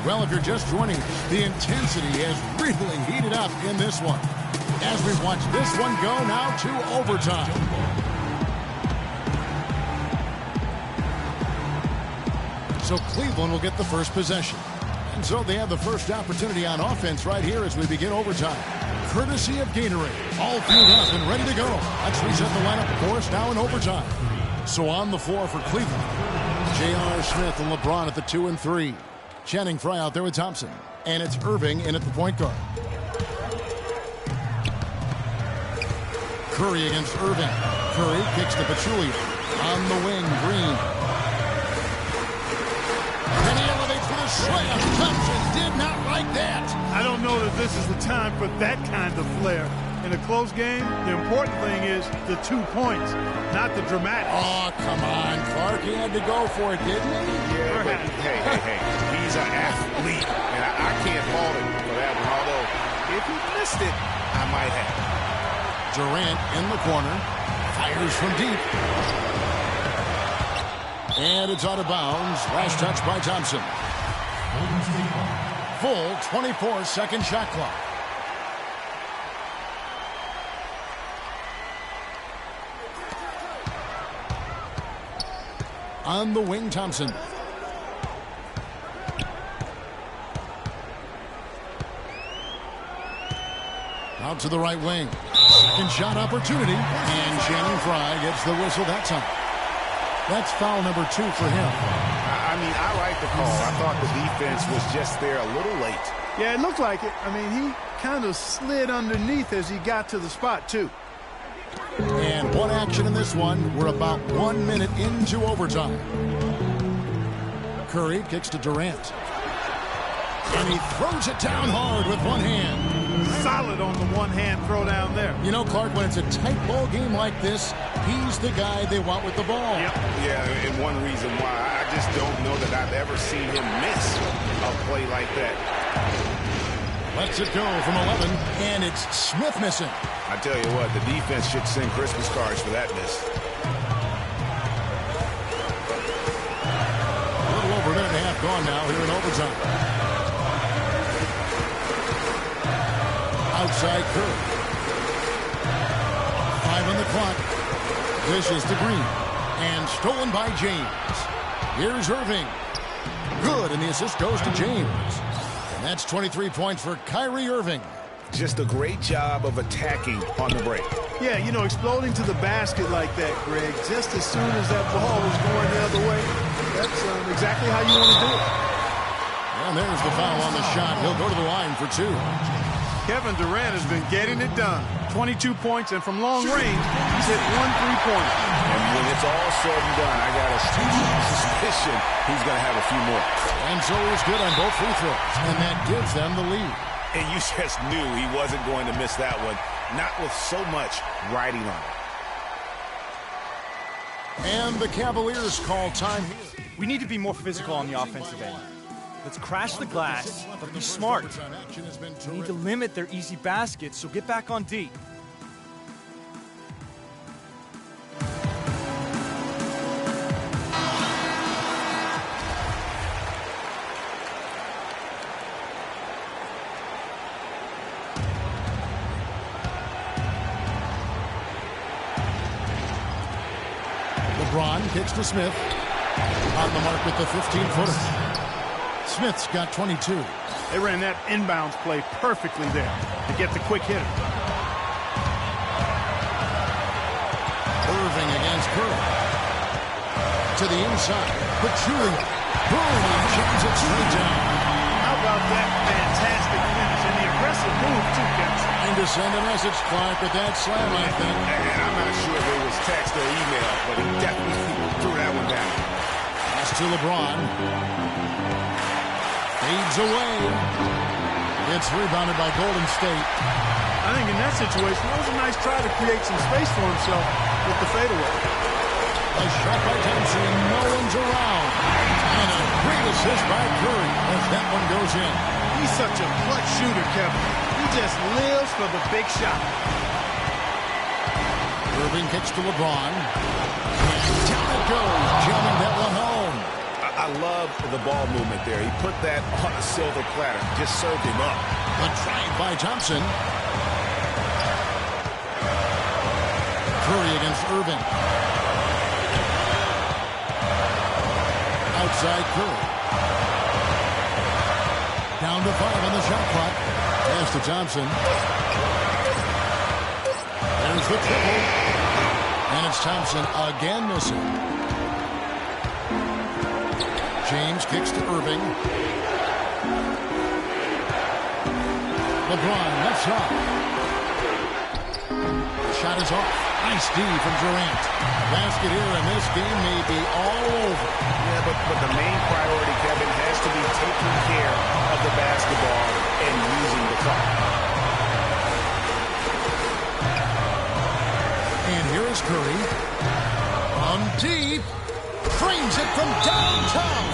Well, if you're just joining us, the intensity has really heated up in this one. As we watch this one go now to overtime. So Cleveland will get the first possession. And so they have the first opportunity on offense right here as we begin overtime. Courtesy of Gatorade. All fueled up and ready to go. Let's reset the lineup for us now in overtime. So on the floor for Cleveland, J.R. Smith and LeBron at the 2 and 3. Channing Frye out there with Thompson. And it's Irving in at the point guard. Curry against Irving. Curry kicks to Pachulia. On the wing, Green. And he elevates with a slam. Thompson did not like that. I don't know that this is the time for that kind of flair. In a close game, the important thing is the 2 points, not the dramatic. Oh, come on, Clark. He had to go for it, didn't he? Yeah, but hey. He's an athlete, and I can't fault him for that one. Although, if he missed it, I might have. Durant in the corner. Fires from deep. And it's out of bounds. Last touch by Thompson. full 24-second shot clock. On the wing, Thompson. Out to the right wing. Second shot opportunity. And Shannon Fry gets the whistle that time. That's foul number 2 for him. I mean, I like the call. I thought the defense was just there a little late. Yeah, it looked like it. I mean, he kind of slid underneath as he got to the spot, too. And one action in this one. We're about 1 minute into overtime. Curry kicks to Durant. And he throws it down hard with one hand. Solid on the one-hand throw down there. You know, Clark, when it's a tight ball game like this, he's the guy they want with the ball. Yep. Yeah, and one reason why I just don't know that I've ever seen him miss a play like that. Lets it go from 11, and it's Smith missing. I tell you what, the defense should send Christmas cards for that miss. A little over a minute and a half gone now here in overtime. Outside Curry. 5 on the clock. Dishes to Green. And stolen by James. Here's Irving. Good, and the assist goes to James. And that's 23 points for Kyrie Irving. Just a great job of attacking on the break. Yeah, you know, exploding to the basket like that, Greg, just as soon as that ball was going the other way, that's exactly how you want to do it. And there's the foul on the shot. He'll go to the line for 2. Kevin Durant has been getting it done. 22 points, and from long range, he's hit 1 3-pointer. And when it's all said and done, I got a suspicion he's going to have a few more. And so he's good on both free throws, and that gives them the lead. And you just knew he wasn't going to miss that one, not with so much riding on it. And the Cavaliers call time here. We need to be more physical on the offensive end. Let's crash the glass, but be smart. We need to limit their easy baskets, so get back on D. LeBron kicks to Smith. On the mark with the 15-footer. Smith's got 22. They ran that inbounds play perfectly there to get the quick hitter. Irving against Curry. To the inside. Pachulia. Boom! He jams it straight down. How about that fantastic finish and the aggressive move, too, Kevin? Trying to send a message, Clark, with that slam, I think. And I'm not sure if it was text or email, but he definitely threw that one down. Pass to LeBron. Fades away. It's rebounded by Golden State. I think in that situation, that was a nice try to create some space for himself with the fadeaway. A shot by Thompson, and no one's around. And a great assist by Curry as that one goes in. He's such a clutch shooter, Kevin. He just lives for the big shot. Irving kicks to LeBron. And down it goes, jamming that one home. I love the ball movement there. He put that on a silver platter. Just served him up. A drive by Thompson. Curry against Irving. Outside Curry. Down to 5 on the shot clock. Pass to Thompson. There's the triple. And it's Thompson again missing. James kicks to Irving. LeBron left side. The shot is off. Nice D from Durant. Basket here, and this game may be all over. Yeah, but the main priority, Kevin, has to be taking care of the basketball and using the clock. And here is Curry. From deep. Frames it from downtown.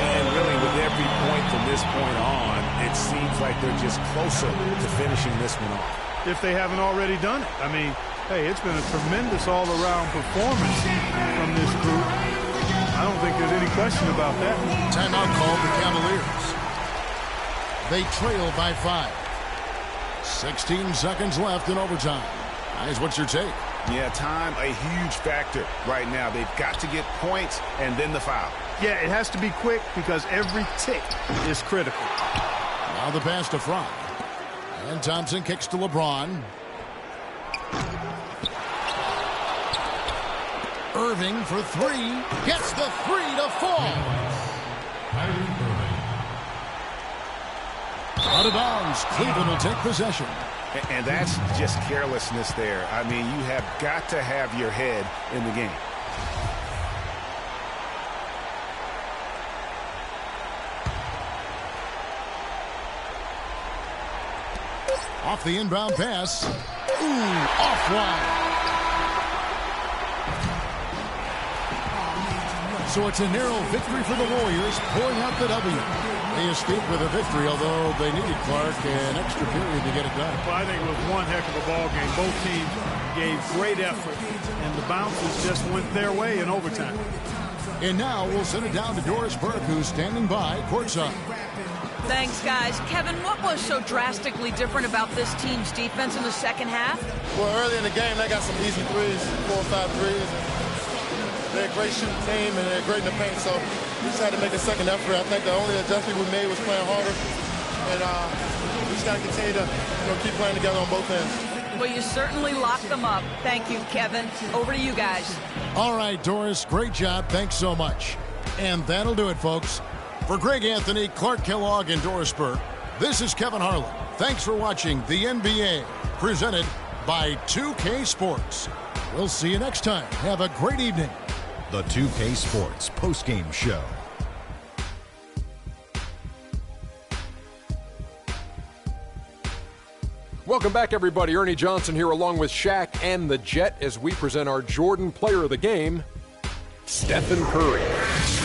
And really, with every point from this point on, it seems like they're just closer to finishing this one off. If they haven't already done it. I mean, hey, it's been a tremendous all-around performance from this group. I don't think there's any question about that. Timeout called the Cavaliers. They trail by 5. 16 seconds left in overtime. Guys, what's your take? Yeah, time a huge factor right now. They've got to get points and then the foul. Yeah, it has to be quick because every tick is critical. Now the pass to Fry. And Thompson kicks to LeBron. Irving for 3. Gets the 3 to fall. Out of bounds. Cleveland will take possession. And that's just carelessness there. I mean, you have got to have your head in the game. Off the inbound pass. Ooh, offline. So it's a narrow victory for the Warriors, pulling out the W. They escaped with a victory, although they needed Clark an extra period to get it done. Well, I think it was one heck of a ball game. Both teams gave great effort, and the bounces just went their way in overtime. And now we'll send it down to Doris Burke, who's standing by courtside. Thanks, guys. Kevin, what was so drastically different about this team's defense in the second half? Well, early in the game, they got some easy threes, 4 or 5 threes. They're a great shooting team, and they're great in the paint, so we just had to make a second effort. I think the only adjustment we made was playing harder, and we just got to continue to keep playing together on both ends. Well, you certainly locked them up. Thank you, Kevin. Over to you guys. All right, Doris, great job. Thanks so much. And that'll do it, folks. For Greg Anthony, Clark Kellogg, and Doris Burke, this is Kevin Harlan. Thanks for watching the NBA, presented by 2K Sports. We'll see you next time. Have a great evening. The 2K Sports Postgame Show. Welcome back, everybody. Ernie Johnson here along with Shaq and the Jet as we present our Jordan Player of the Game, Stephen Curry.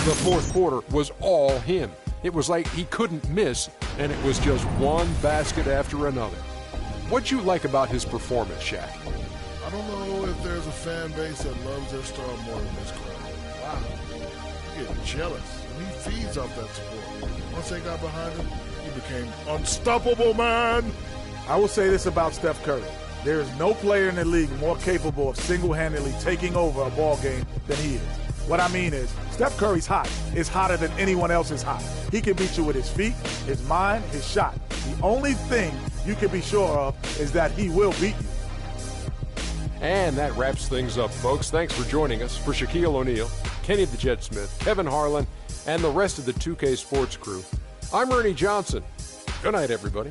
The fourth quarter was all him. It was like he couldn't miss, and it was just one basket after another. What'd you like about his performance, Shaq? I don't know if there's a fan base that loves their star more than this crowd. Wow. You get jealous. And he feeds off that support. Once they got behind him, he became unstoppable, man. I will say this about Steph Curry. There is no player in the league more capable of single-handedly taking over a ball game than he is. What I mean is, Steph Curry's hot. Is hotter than anyone else is hot. He can beat you with his feet, his mind, his shot. The only thing you can be sure of is that he will beat you. And that wraps things up, folks. Thanks for joining us. For Shaquille O'Neal, Kenny the Jet Smith, Kevin Harlan, and the rest of the 2K Sports crew, I'm Ernie Johnson. Good night, everybody.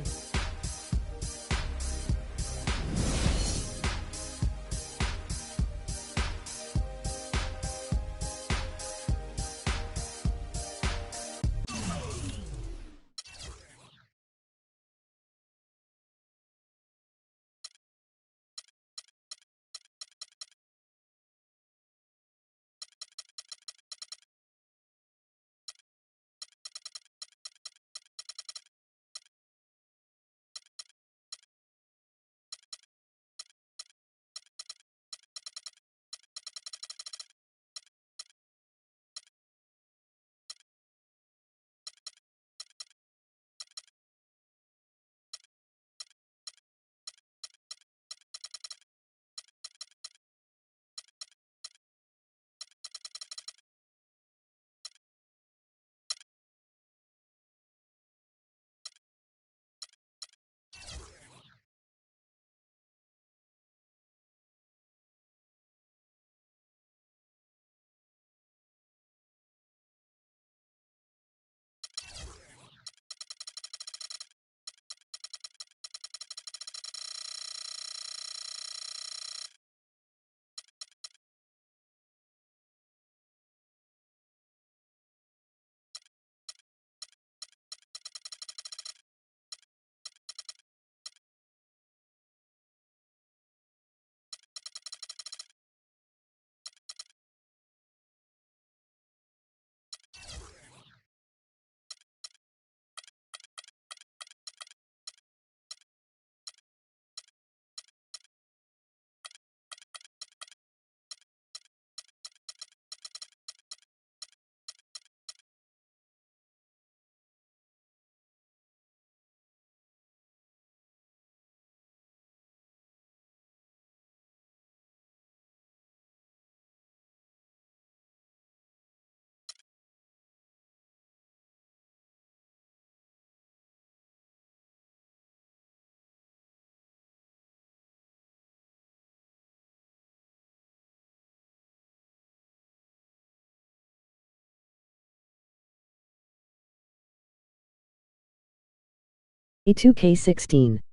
A2K16.